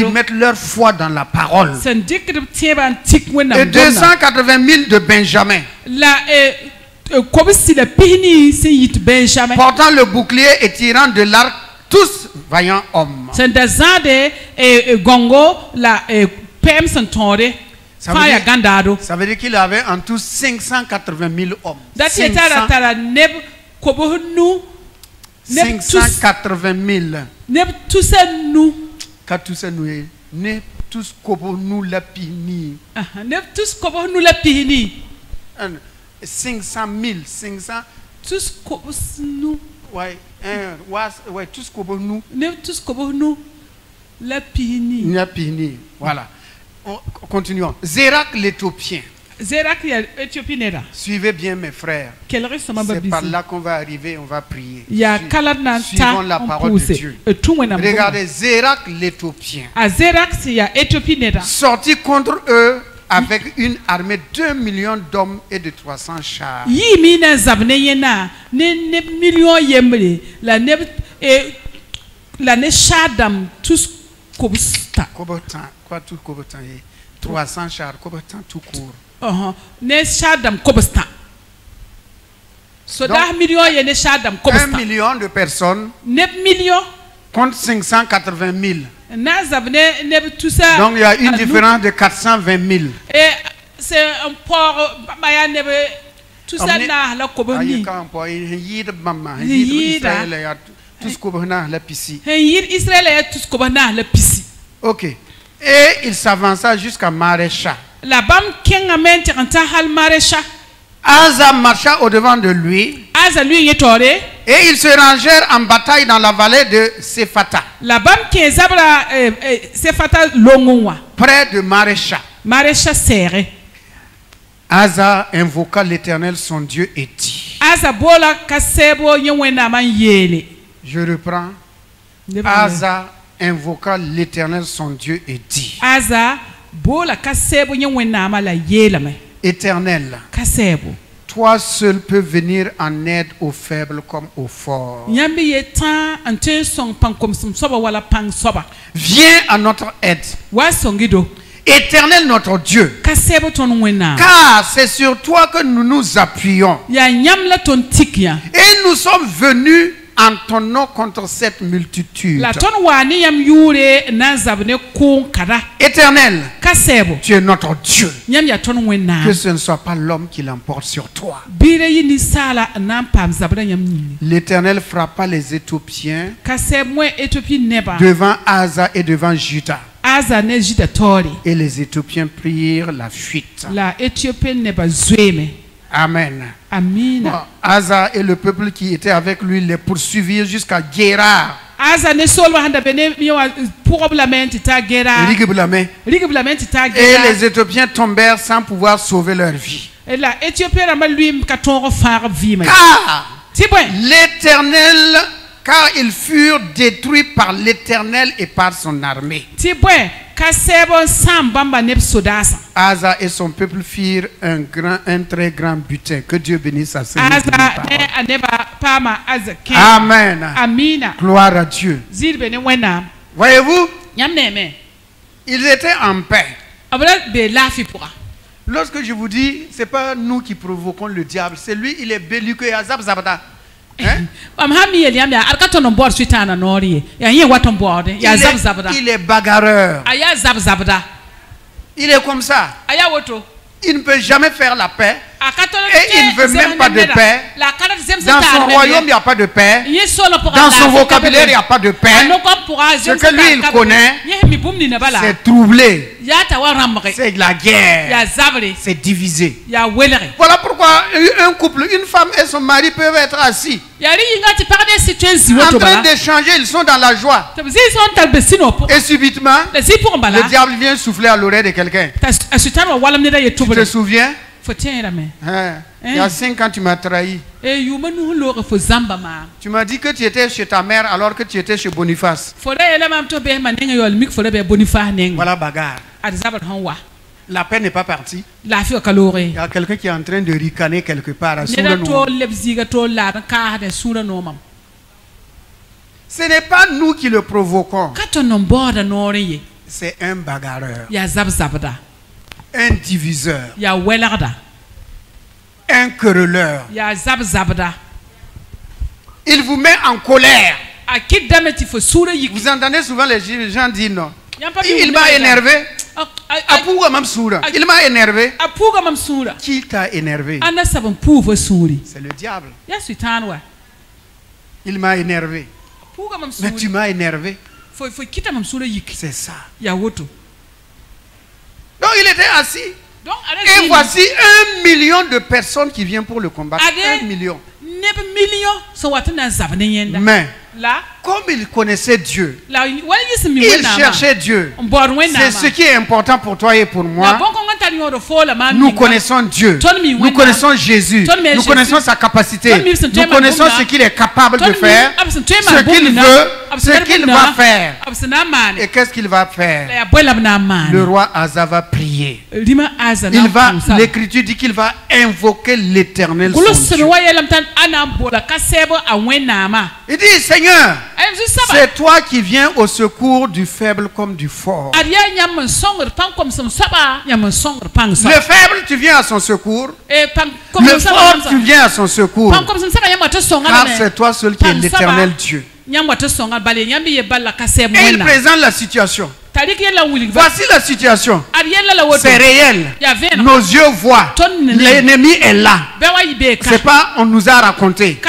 mettent leur foi dans la parole. Et 280 000 de Benjamin, portant le bouclier et tirant de l'arc, tous vaillants hommes. Ça veut dire qu'il avait en tout 580 000 hommes. 580 000. Ne tous nous la pini. Ne tous nous la pini. 500 000, 500. Tous nous. Ouais, tous nous. Ne tous nous la pini. La pini. Voilà. Continuons. Zérak l'Éthiopien. Suivez bien mes frères. C'est par là qu'on va arriver, on va prier. Suivons la parole de Dieu. Regardez, Zérak l'Éthiopien sorti contre eux avec une armée de 2 millions d'hommes et de 300 chars. Quoi tout 300 chars, tout court. 1 million de personnes contre 580 000. Donc il y a une différence de 420 000. C'est un port. Ok. Et il s'avança jusqu'à Marécha. Asa marcha au-devant de lui. Et ils se rangèrent en bataille dans la vallée de Séphata. Près de Marécha. Asa invoqua l'Éternel son Dieu et dit. Je reprends. Asa invoqua l'Éternel son Dieu et dit: Éternel, toi seul peux venir en aide aux faibles comme aux forts. Viens à notre aide, Éternel notre Dieu, car c'est sur toi que nous nous appuyons. Et nous sommes venus en ton nom contre cette multitude. Éternel, tu es notre Dieu. Que ce ne soit pas l'homme qui l'emporte sur toi. L'Éternel frappa les Éthiopiens devant Asa et devant Juda. Et les Éthiopiens prirent la fuite. Amen. Bon, Asa et le peuple qui était avec lui les poursuivirent jusqu'à Guérar. Et les Éthiopiens tombèrent sans pouvoir sauver leur vie. Car ils furent détruits par l'Éternel et par son armée. Asa et son peuple firent un très grand butin. Que Dieu bénisse sa sainte parole. Amen. Gloire à Dieu. Voyez-vous, ils étaient en paix. Lorsque je vous dis, ce n'est pas nous qui provoquons le diable, c'est lui, il est belliqueux. Hein? Il est bagarreur. Il est comme ça. Il ne peut jamais faire la paix. Et il ne veut même pas de paix. Dans son royaume, il n'y a pas de paix. Dans son vocabulaire, il n'y a pas de paix. Ce que lui, il connaît, c'est troubler. C'est de la guerre. C'est divisé. Voilà pourquoi un couple, une femme et son mari peuvent être assis. En train d'échanger, ils sont dans la joie. Et subitement, le diable vient souffler à l'oreille de quelqu'un. Tu te souviens? Il y a 5 ans, tu m'as trahi. Tu m'as dit que tu étais chez ta mère alors que tu étais chez Boniface. Voilà bagarre. La paix n'est pas partie. Il y a quelqu'un qui est en train de ricaner quelque part. Ce n'est pas nous qui le provoquons. C'est un bagarreur. Un diviseur. Un querelleur. Il vous met en colère. Vous entendez souvent les gens dire non. Il m'a énervé. Il m'a énervé. Qui t'a énervé? C'est le diable. Il m'a énervé. Mais tu m'as énervé. C'est ça. Donc il était assis. Et voici 1 million de personnes qui viennent pour le combattre. 1 million. Mais comme il connaissait Dieu, il cherchait Dieu. C'est ce qui est important pour toi et pour moi. Nous connaissons Dieu. Nous connaissons Jésus. Nous connaissons sa capacité. Nous connaissons ce qu'il est capable de faire. Ce qu'il veut. Ce qu'il va faire. Et qu'est-ce qu'il va faire? Le roi Asa va prier. L'Écriture dit qu'il va invoquer l'Éternel son Dieu. Il dit: Seigneur, c'est toi qui viens au secours du faible comme du fort. Le faible, tu viens à son secour. Le fort, tu viens à son secours. Car c'est toi seul qui es l'Éternel Dieu. Et il présente la situation. Voici la situation. C'est réel. Nos yeux voient. L'ennemi est là. C'est pas on nous a raconté.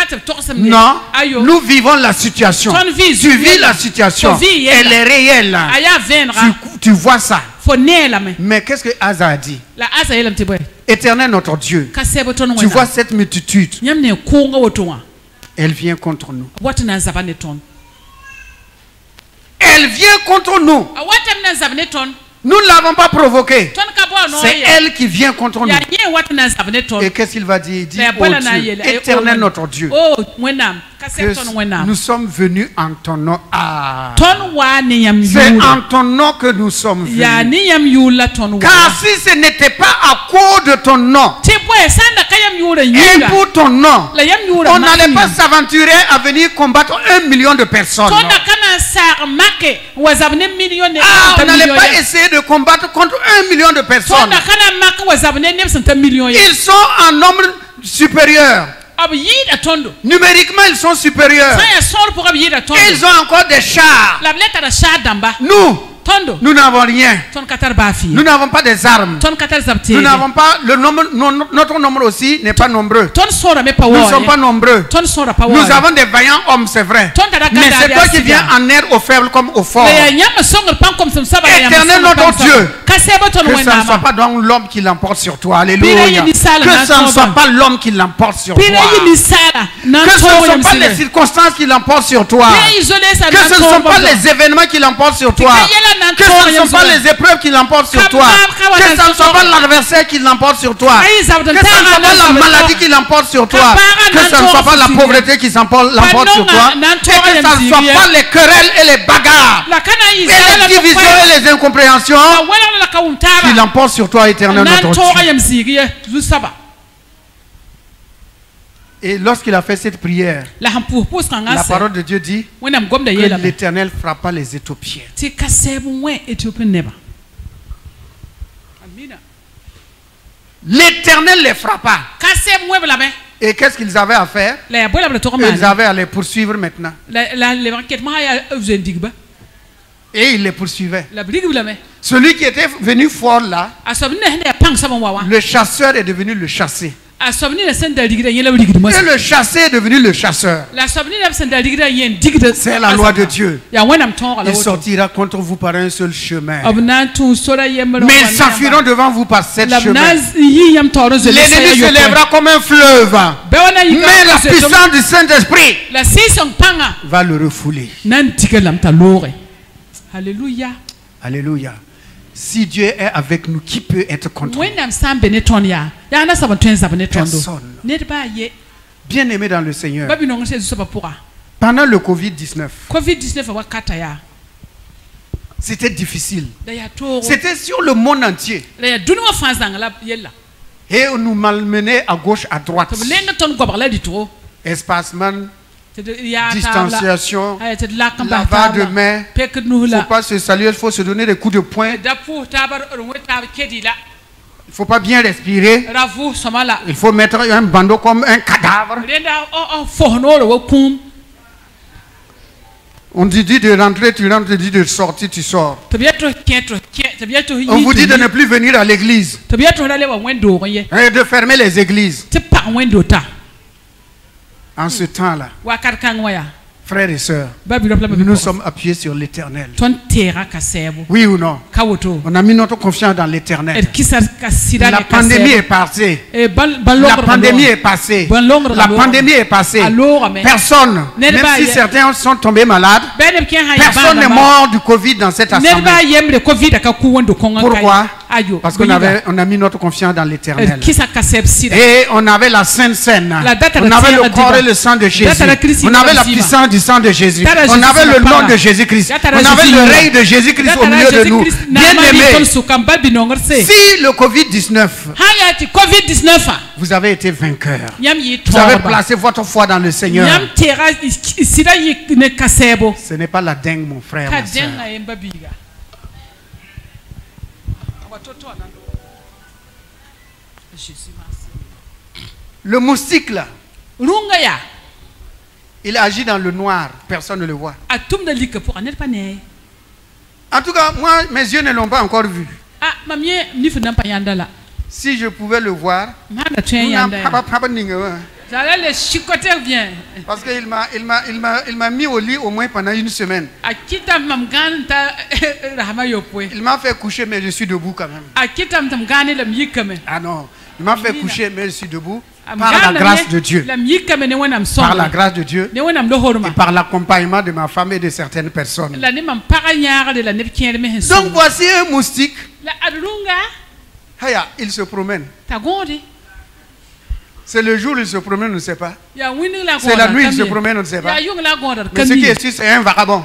Non. Nous vivons la situation. Tu vis la situation. Elle est réelle. Tu vois ça. Mais qu'est-ce que Asa a dit? Éternel notre Dieu, tu vois cette multitude. Elle vient contre nous. Elle vient contre nous. Nous ne l'avons pas provoqué. C'est elle qui vient contre nous. Et qu'est-ce qu'il va dire? Il dit, oh Dieu, éternel notre Dieu, que nous sommes venus en ton nom. Ah. C'est en ton nom que nous sommes venus. Car si ce n'était pas à cause de ton nom et pour ton nom, on n'allait pas s'aventurer à venir combattre 1 million de personnes. On n'allait pas essayer de combattre contre 1 million de personnes. Ils sont en nombre supérieur. Numériquement, ils sont supérieurs. Et ils ont encore des chars. Nous n'avons rien. Nous n'avons pas des armes. Nous n'avons pas le nombre. Notre nombre aussi n'est pas nombreux. Nous ne sommes pas nombreux. Nous avons des vaillants hommes, c'est vrai. Mais c'est toi qui viens en aide aux faibles comme aux forts. Éternel notre Dieu, que ce ne soit pas donc l'homme qui l'emporte sur toi. Alléluia. Que ce ne soit pas l'homme qui l'emporte sur toi. Que ce ne sont pas les circonstances qui l'emportent sur toi. Que ce ne sont pas les événements qui l'emportent sur toi. Que ce ne sont pas les épreuves qui l'emportent sur toi. Que ce ne soit pas l'adversaire qui l'emporte sur toi. Que ce ne soit pas la maladie qui l'emporte sur toi. Que ce ne soit pas la pauvreté qui l'emporte sur toi. Et que ce ne soit pas les querelles et les bagarres et les divisions et les incompréhensions qui l'emportent sur toi, éternel notre Dieu. Et lorsqu'il a fait cette prière, la parole de Dieu dit que l'Éternel frappa les Éthiopiens. L'Éternel les frappa. Et qu'est-ce qu'ils avaient à faire? Ils avaient à les poursuivre maintenant. Et ils les poursuivaient. Celui qui était venu fort là, le chasseur est devenu le chassé. Et le chassé est devenu le chasseur. C'est la loi de Dieu. Il sortira contre vous par un seul chemin, mais ils s'enfuiront devant vous par 7 chemins. L'ennemi se lèvera comme un fleuve, mais la puissance du Saint-Esprit va le refouler. Alléluia. Alléluia. Si Dieu est avec nous, qui peut être contre nous? Personne. Bien aimé dans le Seigneur, pendant le Covid-19, c'était difficile. C'était sur le monde entier. Et on nous malmenait à gauche, à droite. Espacement, distanciation, lavage de main. Il ne faut pas se saluer, il faut se donner des coups de poing. Il ne faut pas bien respirer. Il faut mettre un bandeau comme un cadavre. On te dit de rentrer, tu rentres, on te dit de sortir, tu sors. On vous dit de ne plus venir à l'église et de fermer les églises. En ce temps-là, frères et sœurs, nous nous sommes appuyés sur l'Éternel. Oui ou non? On a mis notre confiance dans l'Éternel. La pandémie est passée. La pandémie est passée. La pandémie est passée. Personne, même si certains sont tombés malades, personne n'est mort du Covid dans cette assemblée. Pourquoi? Parce qu'on a mis notre confiance dans l'Éternel. Et on avait la Sainte Seine. On avait le corps et le sang de Jésus. On avait la puissance du sang de Jésus. On avait le nom de Jésus-Christ. On avait le règne de Jésus-Christ au milieu de nous. Bien-aimés, si le Covid-19, vous avez été vainqueur. Vous avez placé votre foi dans le Seigneur. Ce n'est pas la dingue, mon frère, ma soeur. Le moustique là, il agit dans le noir, personne ne le voit. En tout cas, moi, mes yeux ne l'ont pas encore vu. Si je pouvais le voir, parce qu'il m'a mis au lit au moins pendant 1 semaine. Il m'a fait coucher, mais je suis debout quand même. Ah non, il m'a fait coucher, mais je suis debout. par la grâce de Dieu. Par la grâce de Dieu et par l'accompagnement de ma femme et de certaines personnes. Donc voici un moustique. Il se promène. C'est le jour où il se promène, on ne sait pas. C'est la nuit il se promène, on ne sait pas. Mais ce qui est sûr, c'est un vagabond.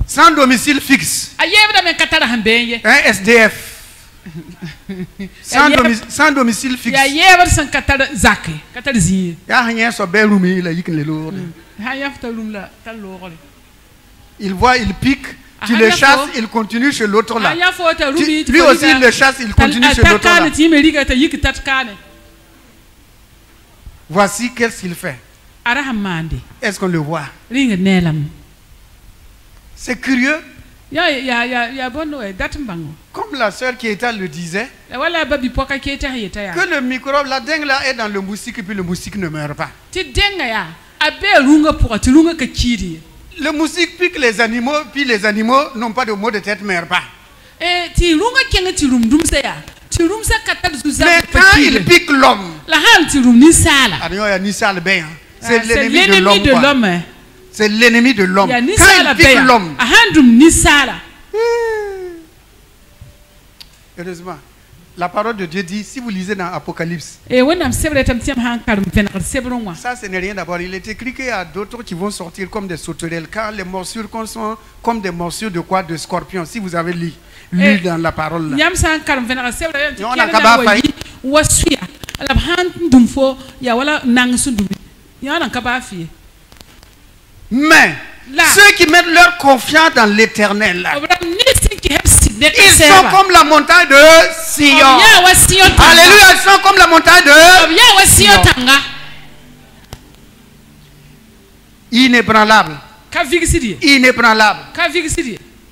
Sans domicile fixe. Un SDF. Sans domicile fixe. Il voit, il pique. Tu le chasses, il continue chez l'autre là. Lui aussi, il le chasse, il continue chez l'autre là. Voici qu'est-ce qu'il fait. Est-ce qu'on le voit? C'est curieux. Comme la sœur qui était le disait, que le microbe, la dengue là est dans le moustique et puis le moustique ne meurt pas. Le moustique pique les animaux, puis les animaux n'ont pas de maux de tête, ne meurent pas. Mais quand il pique l'homme, c'est l'ennemi de l'homme. C'est l'ennemi de l'homme. Quand il pique l'homme, heureusement, la parole de Dieu dit, si vous lisez dans Apocalypse, ça ce n'est rien d'abord. Il est écrit qu'il y a d'autres qui vont sortir comme des sauterelles, car les morsures sont comme des morsures de quoi? De scorpions. Si vous avez lu dans la parole là. Mais ceux qui mettent leur confiance dans l'Éternel, ils sont comme la montagne de Sion. Alléluia, ils sont comme la montagne de Sion. Inébranlable. Inébranlable.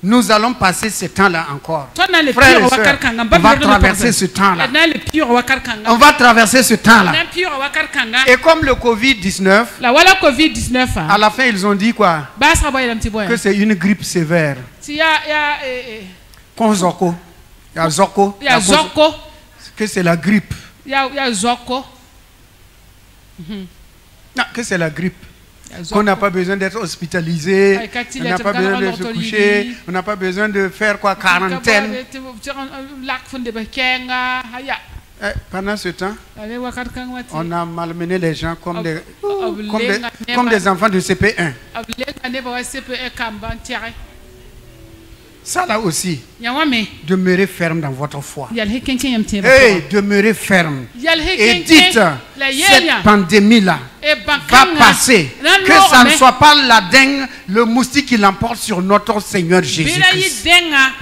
Nous allons passer ce temps-là encore. Frères et sœurs, on va traverser ce temps-là. On va traverser ce temps-là. Et comme le Covid-19, à la fin, ils ont dit quoi? Que c'est une grippe sévère. Que c'est la grippe. Non, que c'est la grippe. Qu'on n'a pas besoin d'être hospitalisé, on n'a pas besoin de se coucher, on n'a pas besoin de faire quoi, quarantaine. Pendant ce temps, on a malmené les gens comme des enfants de CP1. Ça là aussi, demeurez ferme dans votre foi. Hey, demeurez ferme. Et dites, cette pandémie-là va passer. Que ça ne soit pas la dengue, le moustique qui l'emporte sur notre Seigneur Jésus-Christ.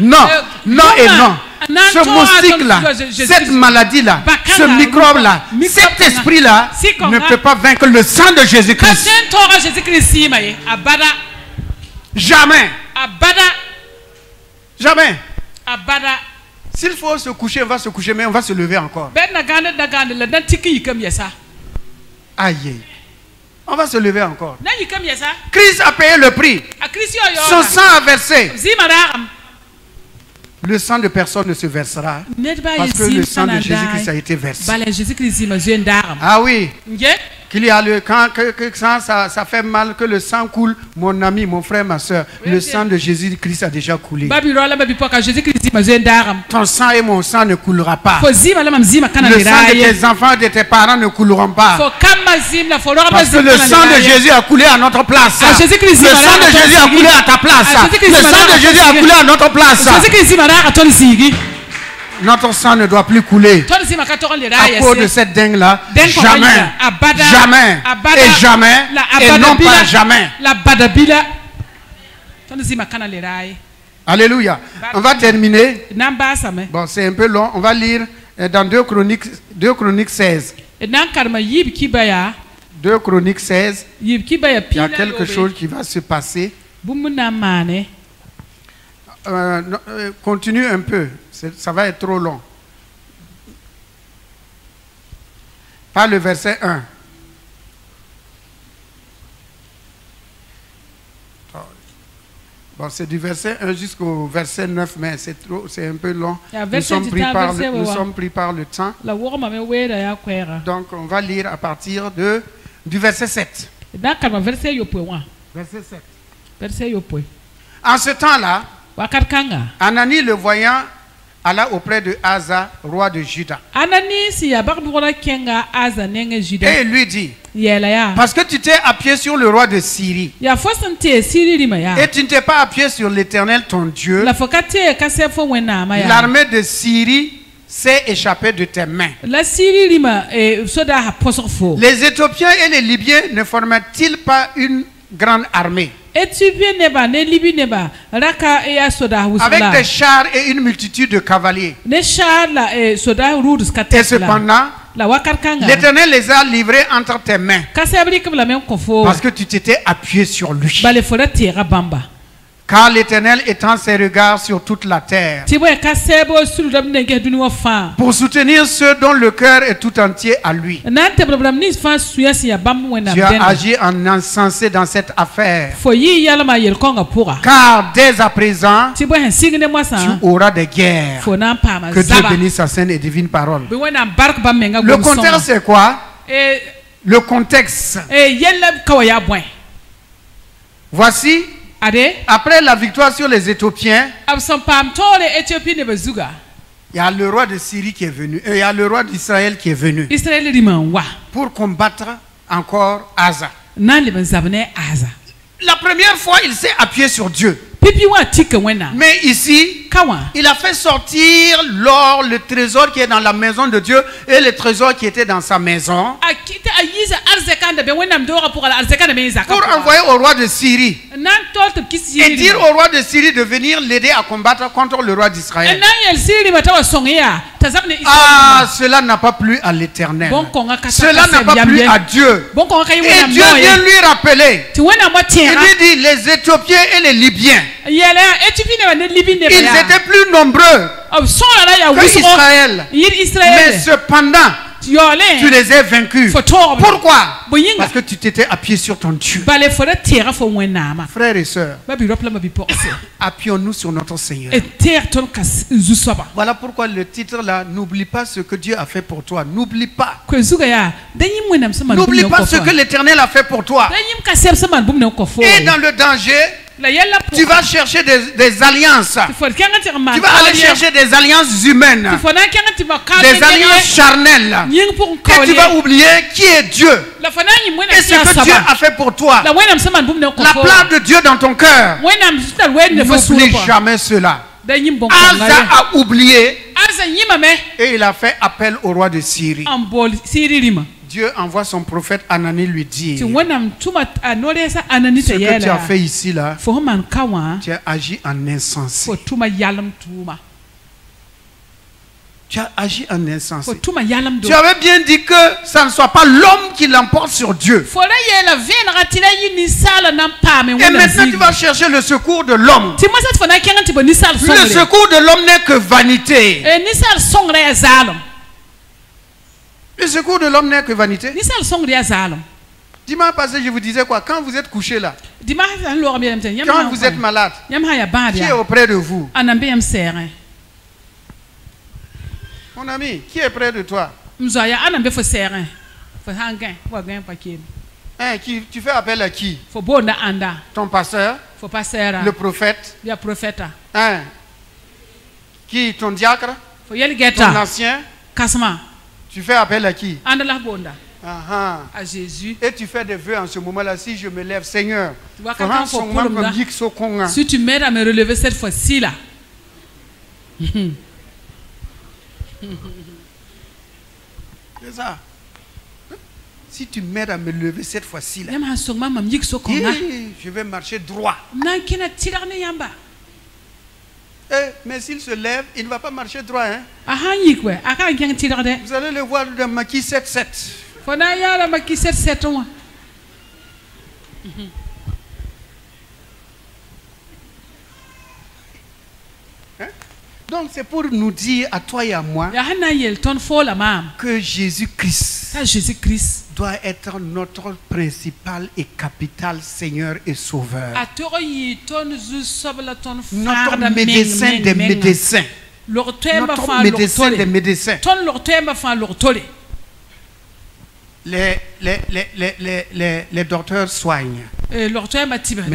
Non, non et non. Ce moustique-là, cette maladie-là, ce microbe-là, cet esprit-là ne peut pas vaincre le sang de Jésus-Christ. Jamais. Jamais. S'il faut se coucher, on va se coucher, mais on va se lever encore. Aïe. On va se lever encore. Christ a payé le prix. Son sang a versé. Le sang de personne ne se versera parce que le sang de Jésus-Christ a été versé. Ah oui. Qu'il y a quand ça fait mal que le sang coule, mon ami, mon frère, ma soeur, le sang de Jésus-Christ a déjà coulé. Ton sang et mon sang ne coulera pas. Le sang de tes enfants et de tes parents ne couleront pas. Parce que le sang de Jésus a coulé à notre place. Le sang de Jésus a coulé à ta place. Le sang de Jésus a coulé à notre place. Notre sang ne doit plus couler à cause de cette dingue-là. Jamais, jamais et jamais et non pas jamais. Alléluia. On va terminer. Bon, c'est un peu long. On va lire dans 2 Chroniques 16. 2 Chroniques 16. Il y a quelque chose qui va se passer. Continue un peu, ça va être trop long. Par le verset 1. Bon, c'est du verset 1 jusqu'au verset 9, mais c'est un peu long. Nous sommes pris par le temps. Donc, on va lire à partir du verset 7. Verset 7. En ce temps-là, Anani, le voyant, alla auprès de Asa, roi de Juda. Et il lui dit, parce que tu t'es appuyé sur le roi de Syrie et tu ne t'es pas appuyé sur l'Éternel ton Dieu, l'armée de Syrie s'est échappée de tes mains. Les Éthiopiens et les Libyens ne forment-ils pas une grande armée avec des chars et une multitude de cavaliers? Et cependant, l'Éternel les a livrés entre tes mains parce que tu t'étais appuyé sur lui. Car l'Éternel étend ses regards sur toute la terre pour soutenir ceux dont le cœur est tout entier à lui. Tu as agi en insensé dans cette affaire. Car dès à présent, tu auras des guerres. Que Dieu bénisse sa sainte et divine parole. Le contexte, c'est quoi? Le contexte. Voici. Après la victoire sur les Éthiopiens, il y a le roi de Syrie qui est venu, et il y a le roi d'Israël qui est venu pour combattre encore Asa. La première fois, il s'est appuyé sur Dieu. Mais ici, il a fait sortir l'or, le trésor qui est dans la maison de Dieu et le trésor qui était dans sa maison pour envoyer au roi de Syrie et dire au roi de Syrie de venir l'aider à combattre contre le roi d'Israël. Ah, cela n'a pas plu à l'Éternel. Cela n'a pas plu à Dieu. Et Dieu vient lui rappeler. Il lui dit, les Éthiopiens et les Libyens, ils étaient plus nombreux que Israël. Mais cependant, tu les as vaincus. Pourquoi? Parce que tu t'étais appuyé sur ton Dieu. Frères et sœurs, appuyons-nous sur notre Seigneur. Voilà pourquoi le titre là, n'oublie pas ce que Dieu a fait pour toi. N'oublie pas. N'oublie pas ce que l'Éternel a fait pour toi. Et dans le danger, tu vas chercher des alliances. Tu vas aller chercher des alliances humaines, des alliances charnelles. Et tu vas oublier qui est Dieu et ce que Dieu a fait pour toi. La place de Dieu dans ton cœur. N'oublie jamais cela. Asa a oublié et il a fait appel au roi de Syrie. Dieu envoie son prophète Anani lui dire, ce que tu as fait ici là, tu as agi en insensé. Tu as agi en insensé. Tu avais bien dit que ça ne soit pas l'homme qui l'emporte sur Dieu. Et maintenant tu vas chercher le secours de l'homme. Le secours de l'homme n'est que vanité. Le secours de l'homme n'est que vanité. Dimanche passé, je vous disais quoi? Quand vous êtes couché là, quand vous êtes malade, qui est auprès de vous? Mon ami, qui est près de toi? Tu fais appel à qui? Ton pasteur? Le prophète? Qui? Ton diacre? Ton ancien? Tu fais appel à qui? À Jésus. Et tu fais des vœux en ce moment-là. Si je me lève, Seigneur, si tu m'aides à me relever cette fois-ci là. C'est ça. Si tu m'aides à me lever cette fois-ci là, je vais marcher droit. Mais s'il se lève, il ne va pas marcher droit. Hein? Vous allez le voir dans Maquis 7.7. Hein? Donc c'est pour nous dire à toi et à moi que Jésus-Christ doit être notre principal et capital Seigneur et Sauveur. Notre médecin des médecins. Notre médecin des médecins. Les docteurs soignent. Mais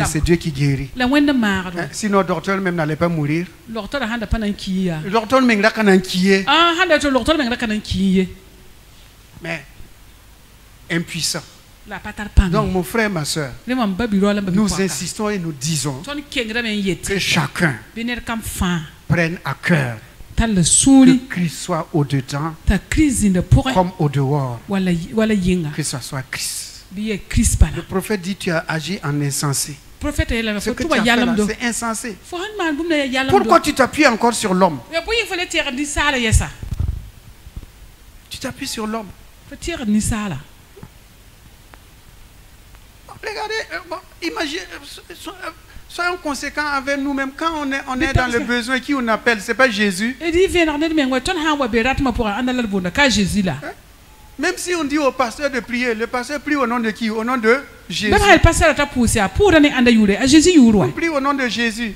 c'est Dieu qui guérit. Si nos docteurs même n'allaient pas mourir, le docteur même mais impuissant. Donc mon frère, ma soeur, nous insistons et nous disons que chacun prenne à cœur que Christ soit au-dedans comme au-dehors, que ce soit Christ. Le prophète dit: tu as agi en insensé. Ce que tu as fait là, c'est insensé. Pourquoi tu t'appuies encore sur l'homme? Tu t'appuies sur l'homme. Regardez, imaginez, soyons conséquents avec nous-mêmes. Quand on est dans le besoin, qui on appelle? C'est pas Jésus. Même si on dit au pasteur de prier, le pasteur prie au nom de qui? Au nom de Jésus. On prie au nom de Jésus.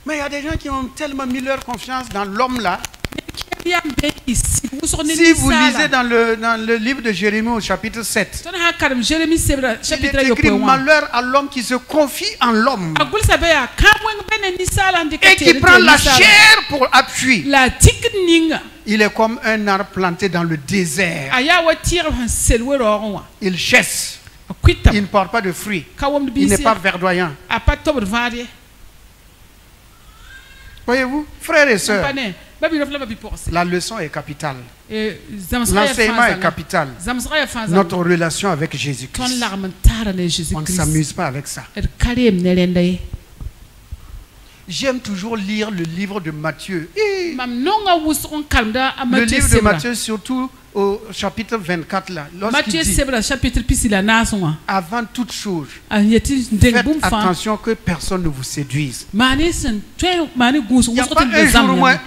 Mais il y a des gens qui ont tellement mis leur confiance dans l'homme là. Si vous lisez dans le livre de Jérémie au chapitre 7, il est écrit: malheur à l'homme qui se confie en l'homme et qui prend la chair pour appui. Il est comme un arbre planté dans le désert. Il chasse. Il ne porte pas de fruits. Il n'est pas verdoyant. Voyez-vous, frères et sœurs, la leçon est capitale. L'enseignement est capital. Notre relation avec Jésus-Christ. On ne s'amuse pas avec ça. J'aime toujours lire le livre de Matthieu. Le livre de Matthieu, surtout au chapitre 24 là, lorsqu'il dit: avant toute chose, faites attention que personne ne vous séduise. Il n'y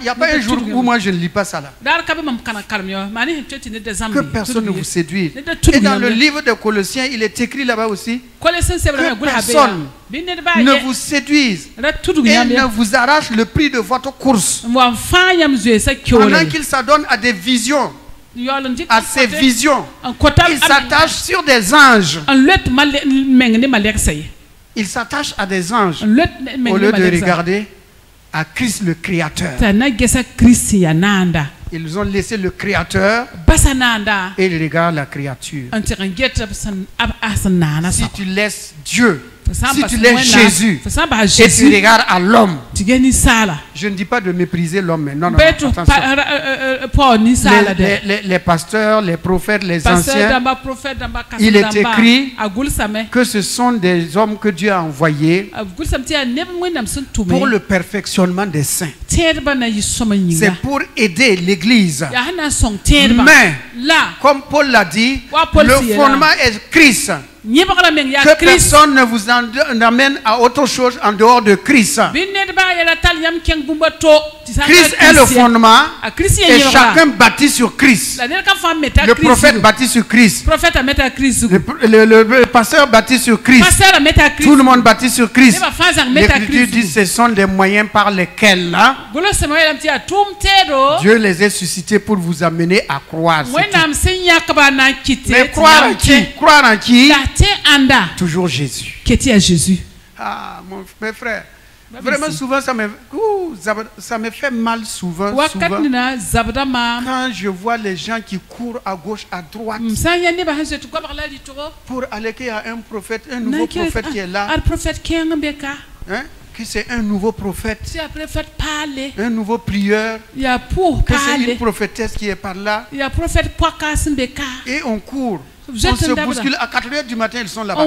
a pas un jour où moi je ne lis pas ça là. Que personne ne vous séduise. Et dans le livre de Colossiens, il est écrit là-bas aussi: que personne ne vous séduise et ne vous arrache le prix de votre course, pendant qu'il s'adonne à des visions, à ses visions. Il s'attache sur des anges. Il s'attache à des anges au lieu de regarder à Christ le Créateur. Ils ont laissé le Créateur et ils regardent la créature. Si tu laisses Dieu, si tu laisses Jésus et tu regardes à l'homme, je ne dis pas de mépriser l'homme, mais non, attention. Les pasteurs, les prophètes, les anciens, il est écrit que ce sont des hommes que Dieu a envoyés pour le perfectionnement des saints. C'est pour aider l'Église. Mais, comme Paul l'a dit, le fondement est Christ. Que personne ne vous amène à autre chose en dehors de Christ. Christ est le fondement et chacun bâtit sur Christ. Le prophète bâtit sur Christ. Le pasteur bâtit sur Christ. Tout le monde bâtit sur Christ. L'Écriture dit: ce sont des moyens par lesquels Dieu les a suscités pour vous amener à croire. Mais croire en qui? Croire en qui? Toujours Jésus. Ah, mes frères, vraiment souvent ça me fait mal souvent quand je vois les gens qui courent à gauche, à droite pour aller qu'il y a un prophète, un nouveau prophète qui est là. Hein? Que c'est un nouveau prophète, un nouveau prieur, que c'est une prophétesse qui est par là, et on court. On se bouscule. À 4h du matin, ils sont là-bas.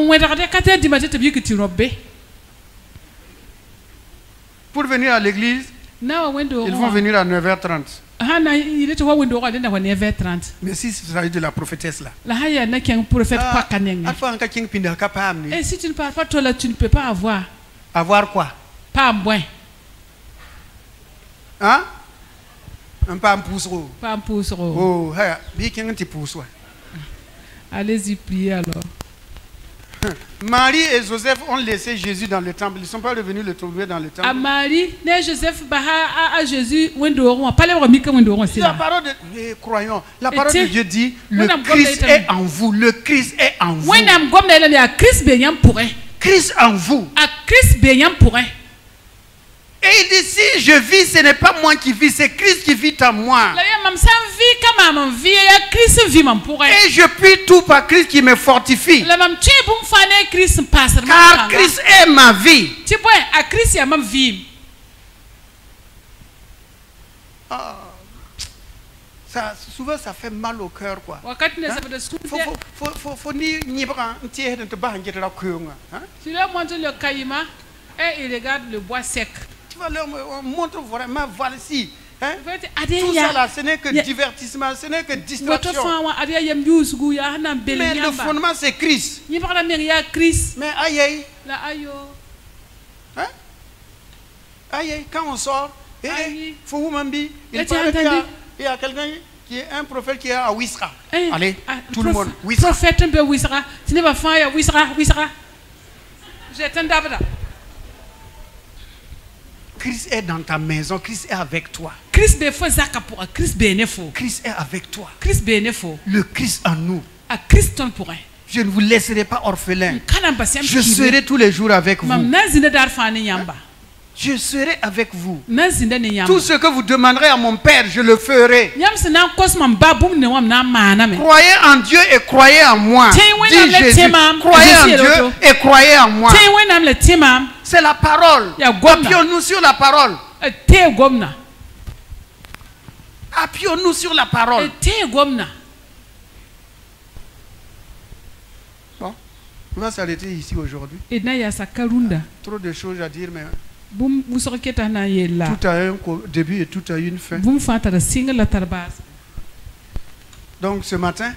Pour venir à l'église, ils vont venir à 9h30. Mais si c'est de la prophétesse là. Et si tu ne parles pas, toi là, tu ne peux pas avoir. Avoir quoi? Pas moins. Hein? Un pas un poussereau. Pas un poussereau. Oh, bien qu'il y ait un petit poussereau. Allez-y prier alors. Marie et Joseph ont laissé Jésus dans le temple. Ils ne sont pas revenus le trouver dans le temple. À Marie, né Joseph, à Jésus, la parole de croyons. La parole de Dieu dit le Christ est en vous. Le Christ est en vous. Christ en vous. Et il dit, si je vis, ce n'est pas moi qui vis, c'est Christ qui vit en moi. Et je puis tout par Christ qui me fortifie. Car Christ est ma vie. Ça, souvent ça fait mal au cœur, quoi. Faut ni Tu leur montres le caïma et ils regardent le bois sec. Tu vas leur montrer vraiment, voici. Hein? Tout ça là, ce n'est que divertissement, ce n'est que distraction. Mais le fondement c'est Christ. Mais aïe. Hein? Aïe, quand on sort, faut vous m'embie. Il paraît qu'il y a quelqu'un qui est un prophète qui est à Wisra. Allez, tout le monde. Wisra. Prophète un peu Wisra. Tu n'es pas fait à Wisra. J'ai un d'abord. Christ est dans ta maison, Christ est avec toi. Christ est avec toi. Le Christ en nous. Je ne vous laisserai pas orphelin. Je serai tous les jours avec vous. Je serai avec vous. Tout ce que vous demanderez à mon Père, je le ferai. Croyez en Dieu et croyez en moi. Dit Jésus. Croyez en Dieu et croyez en moi. C'est la parole. Appuyons-nous sur la parole. Appuyons-nous sur la parole. Bon, on va s'arrêter ici aujourd'hui. Trop de choses à dire, mais tout a un début et tout a une fin. Donc ce matin,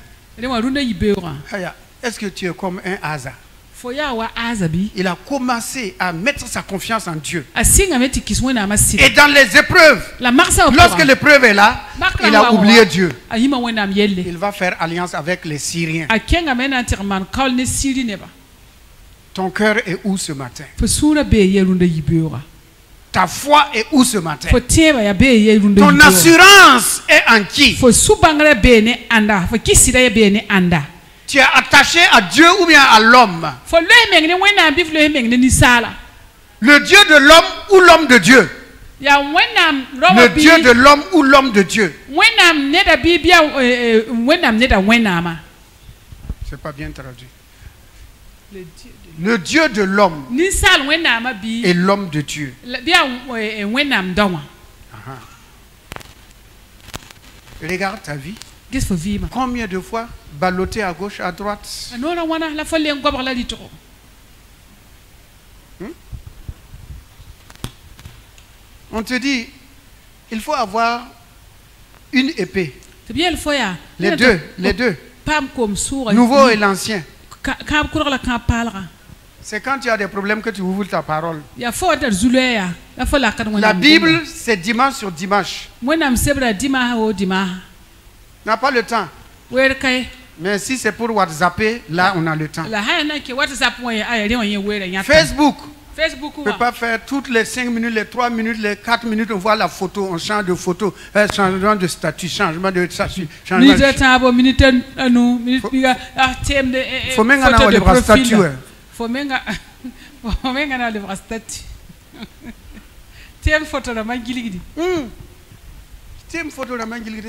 est-ce que tu es comme un Asa? Il a commencé à mettre sa confiance en Dieu. Et dans les épreuves, lorsque l'épreuve est là, il a oublié Dieu. Il va faire alliance avec les Syriens. Ton cœur est où ce matin? Ta foi est où ce matin? Ton assurance est en qui? Tu es attaché à Dieu ou bien à l'homme? Le Dieu de l'homme ou l'homme de Dieu? Le Dieu de l'homme ou l'homme de Dieu? C'est pas bien traduit. Le Dieu de l'homme et l'homme de Dieu. Regarde ta vie. Combien de fois ballotté à gauche, à droite? On te dit, il faut avoir une épée. Les deux. Nouveau et l'ancien. C'est quand tu as des problèmes que tu ouvres ta parole. La Bible, c'est dimanche sur dimanche. N'a pas le temps. Mais si c'est pour WhatsApper, là on a le temps. Facebook. On ne peut pas faire toutes les 5 minutes, les 3 minutes, les 4 minutes, on voit la photo, on change de photo, changement de statut, changement de statut. Faut même avoir le bras statut. Faut même avoir le bras statut.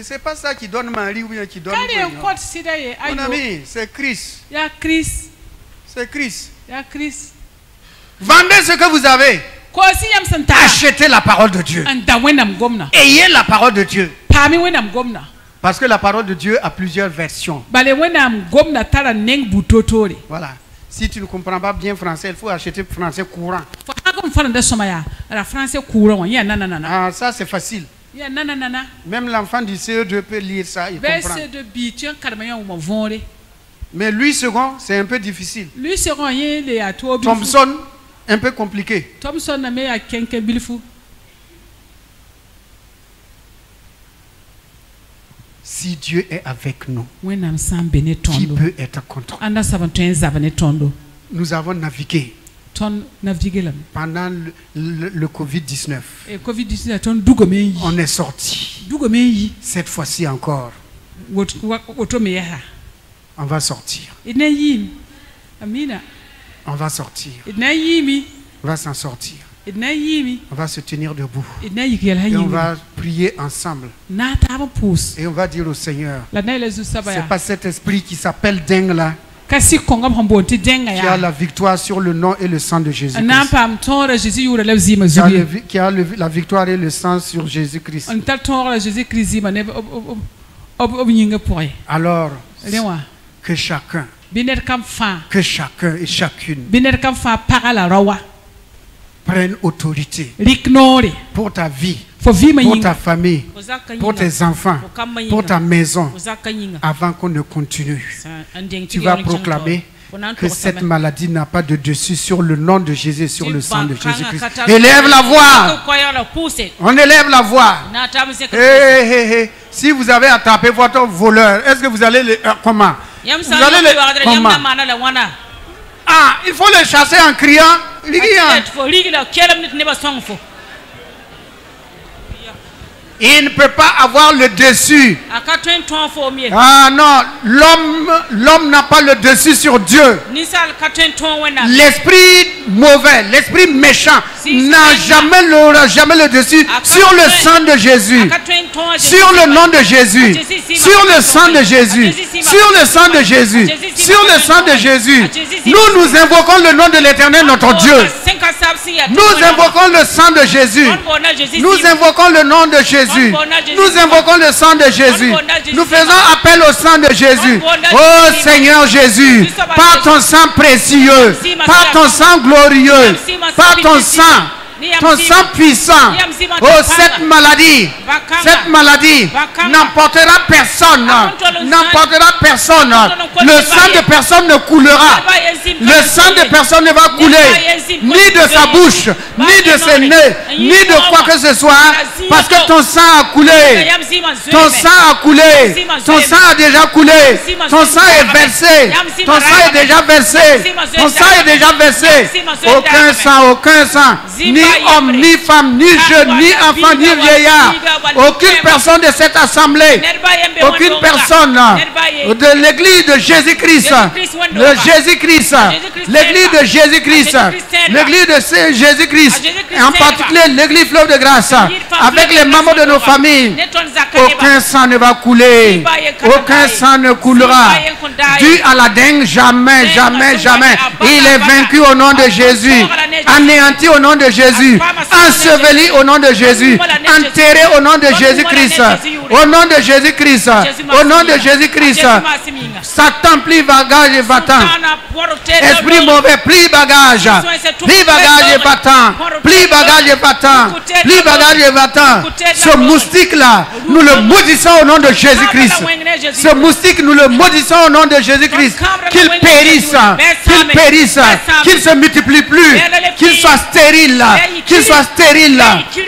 C'est pas ça qui donne Marie ou bien qui donne mon ami, c'est Christ. C'est Christ. Vendez ce que vous avez. Achetez la parole de Dieu. Ayez la parole de Dieu. Parce que la parole de Dieu a plusieurs versions. Voilà. Si tu ne comprends pas bien français, il faut acheter français courant. Ah, ça c'est facile. Même l'enfant du CE2 peut lire ça, il comprend. Mais Louis II, c'est un peu difficile. Thompson, un peu compliqué. Si Dieu est avec nous, qui peut être contre nous? Nous avons navigué pendant le Covid-19. On est sorti. Cette fois-ci encore, on va sortir. On va sortir. On va s'en sortir. On va se tenir debout. Et on va prier ensemble. Et on va dire au Seigneur, c'est pas cet esprit qui s'appelle dingue là qui a la victoire sur le nom et le sang de Jésus. Qui a la victoire et le sang sur Jésus-Christ. Alors, que chacun et chacune prenne autorité pour ta vie, pour ta famille, pour tes enfants, pour ta maison, avant qu'on ne continue. Tu vas proclamer que cette maladie n'a pas de dessus sur le nom de Jésus, sur le sang de Jésus-Christ. Élève la voix. On élève la voix. Si vous avez attrapé votre voleur, est-ce que vous allez le... comment? Vous allez le... comment? Ah, il faut le chasser en criant. Il ne peut pas avoir le dessus. Ah non, l'homme n'a pas le dessus sur Dieu. L'esprit mauvais, l'esprit méchant n'a jamais le dessus sur le sang de Jésus, sur le nom de Jésus, sur le sang de Jésus, sur le sang de Jésus, sur le sang de Jésus. Nous invoquons le nom de l'Éternel notre Dieu. Nous invoquons le sang de Jésus. Nous invoquons le nom de Jésus. Nous invoquons le sang de Jésus. Nous faisons appel au sang de Jésus. Oh Seigneur Jésus, par ton sang précieux, par ton sang glorieux, par ton sang puissant. Oh, cette maladie n'emportera personne. N'emportera personne. Le sang de personne ne coulera. Le sang de personne ne va couler. Ni de sa bouche, ni de ses nez, ni de quoi que ce soit. Parce que ton sang a coulé. Ton sang a coulé. Ton sang a déjà coulé. Ton sang est versé. Ton sang est déjà versé. Ton sang est déjà versé. Aucun sang. Ni homme, ni femme, ni jeune, ni enfant, ni vieillard. Aucune personne de cette assemblée, aucune personne de l'église de Jésus-Christ, l'église de Jésus-Christ, l'église de Jésus-Christ, en particulier l'église Fleuve de Grâce, avec les membres de nos familles, aucun sang ne va couler, aucun sang ne coulera. Dû à la dengue, jamais, jamais, jamais. Il est vaincu au nom de Jésus, anéanti au nom de Jésus, enseveli au nom de Jésus, enterré au nom de Jésus-Christ, au nom de Jésus-Christ, au nom de Jésus-Christ. Satan, plie bagage et va-t'en. Esprit mauvais, plie bagage et va-t'en. Plie bagage et va-t'en. Plie bagage et va-t'en. Ce moustique-là, nous le maudissons au nom de Jésus-Christ. Ce moustique, nous le maudissons au nom de Jésus-Christ. Qu'il périsse, qu'il se multiplie plus, qu'il soit stérile,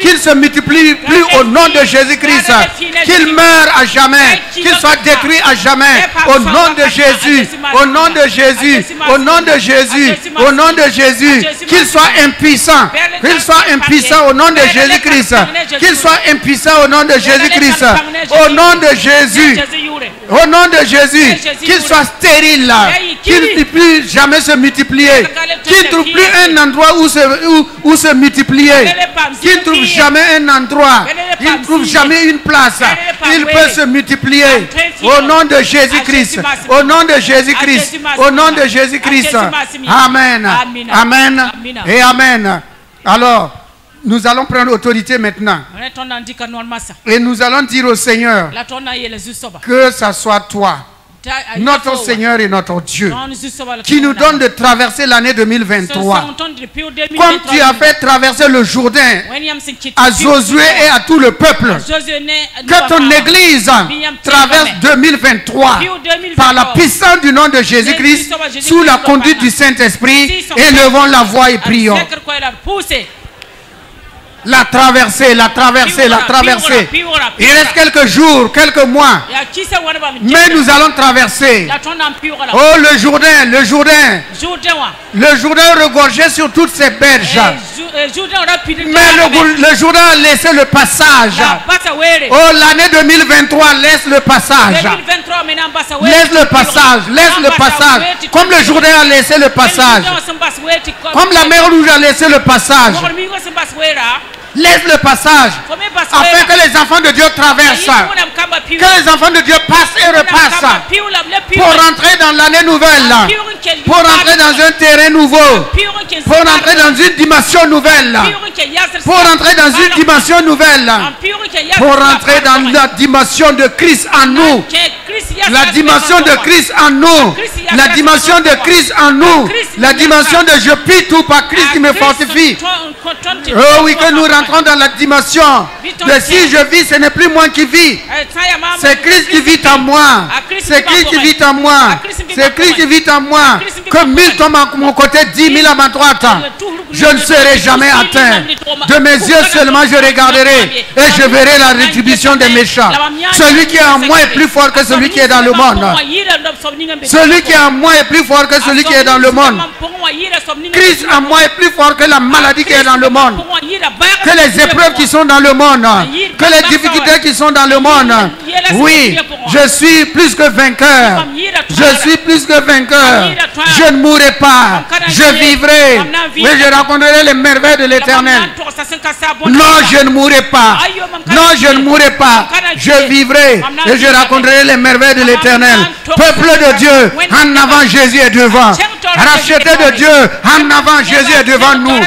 qu'il se multiplie plus au nom de Jésus-Christ, qu'il meure à jamais, qu'il soit détruit à jamais, au nom de Jésus, au nom de Jésus, au nom de Jésus, au nom de Jésus, qu'il soit impuissant au nom de Jésus-Christ, qu'il soit impuissant au nom de Jésus-Christ, au nom de Jésus, au nom de Jésus, qu'il soit stérile, qu'il ne puisse plus jamais se multiplier, qu'il ne trouve plus un endroit où se multiplier, qu'il ne trouve jamais un endroit, il ne trouve jamais une place, il peut se multiplier au nom de Jésus-Christ, au nom de Jésus-Christ, au nom de Jésus-Christ. Amen, amen et amen. Alors, nous allons prendre autorité maintenant et nous allons dire au Seigneur que ça soit toi, notre Seigneur et notre Dieu, qui nous donne de traverser l'année 2023 comme tu as fait traverser le Jourdain à Josué et à tout le peuple. Que ton église traverse 2023 par la puissance du nom de Jésus-Christ, sous la conduite du Saint-Esprit. Élevons la voix et prions. La traversée, la traversée, la traversée. Il reste quelques jours, quelques mois. Mais nous allons traverser. Oh, le Jourdain, le Jourdain. Le Jourdain regorgeait sur toutes ses berges. Mais le Jourdain a laissé le passage. Oh, l'année 2023 laisse le passage. Laisse le passage, laisse le passage. Comme le Jourdain a laissé le passage. Comme la mer Rouge a laissé le passage. Laisse le passage afin que les enfants de Dieu traversent, que les enfants de Dieu passent et repassent pour rentrer dans l'année nouvelle, pour rentrer dans un terrain nouveau, pour rentrer dans une dimension nouvelle, pour rentrer dans une dimension nouvelle, pour rentrer dans la dimension de Christ en nous, la dimension de Christ en nous, la dimension de Christ en nous, la dimension de je puis tout par Christ qui me fortifie. Oh oui, que nous rentrons dans la dimension de si je vis, ce n'est plus moi qui vis, c'est Christ qui vit en moi, c'est Christ qui vit en moi, c'est Christ qui vit en moi. Que 1000 tombent à mon côté, 10 000 à ma droite, je ne serai jamais atteint. De mes yeux seulement je regarderai et je verrai la rétribution des méchants. Celui qui est en moi est plus fort que celui qui est dans le monde. Celui qui est en moi est plus fort que celui qui est dans le monde. Christ en moi est plus fort que la maladie qui est dans le monde, que les épreuves qui sont dans le monde, que les difficultés qui sont dans le monde. Oui, je suis plus que vainqueur. Je suis plus que vainqueur. Je ne mourrai pas. Je vivrai. Oui, je rencontrerai les merveilles de l'Éternel. Non, je ne mourrai pas. Non, je ne mourrai pas. Je vivrai et je rencontrerai les merveilles de l'Éternel. Peuple de Dieu, en avant Jésus est devant. Racheté de Dieu, en avant Jésus est devant nous.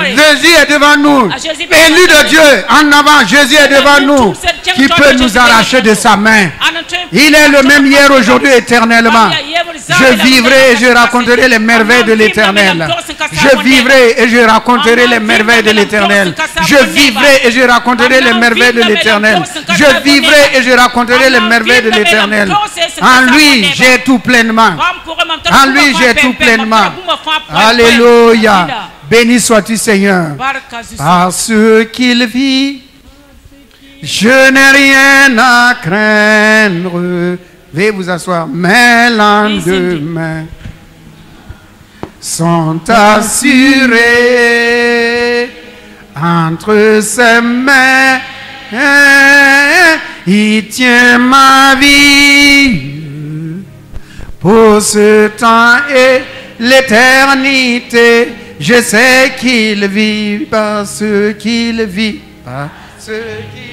Jésus est devant nous. Élu de Dieu, en avant Jésus est devant nous. Qui peut nous arracher de sa main? Il est le même hier, aujourd'hui, éternellement. Je vivrai et je raconterai les merveilles de l'Éternel. Je vivrai et je raconterai les merveilles de l'Éternel. Je vivrai et je raconterai les merveilles de l'Éternel. Je vivrai et je raconterai les merveilles de l'Éternel. En lui, j'ai tout pleinement. En lui, j'ai tout pleinement. Alléluia. Béni sois-tu, Seigneur. Parce qu'il vit, je n'ai rien à craindre. Veuillez vous asseoir. Mes lendemains sont assurés entre ses mains. Il tient ma vie pour ce temps et l'éternité. Je sais qu'il vit parce qu'il vit, parce qu'il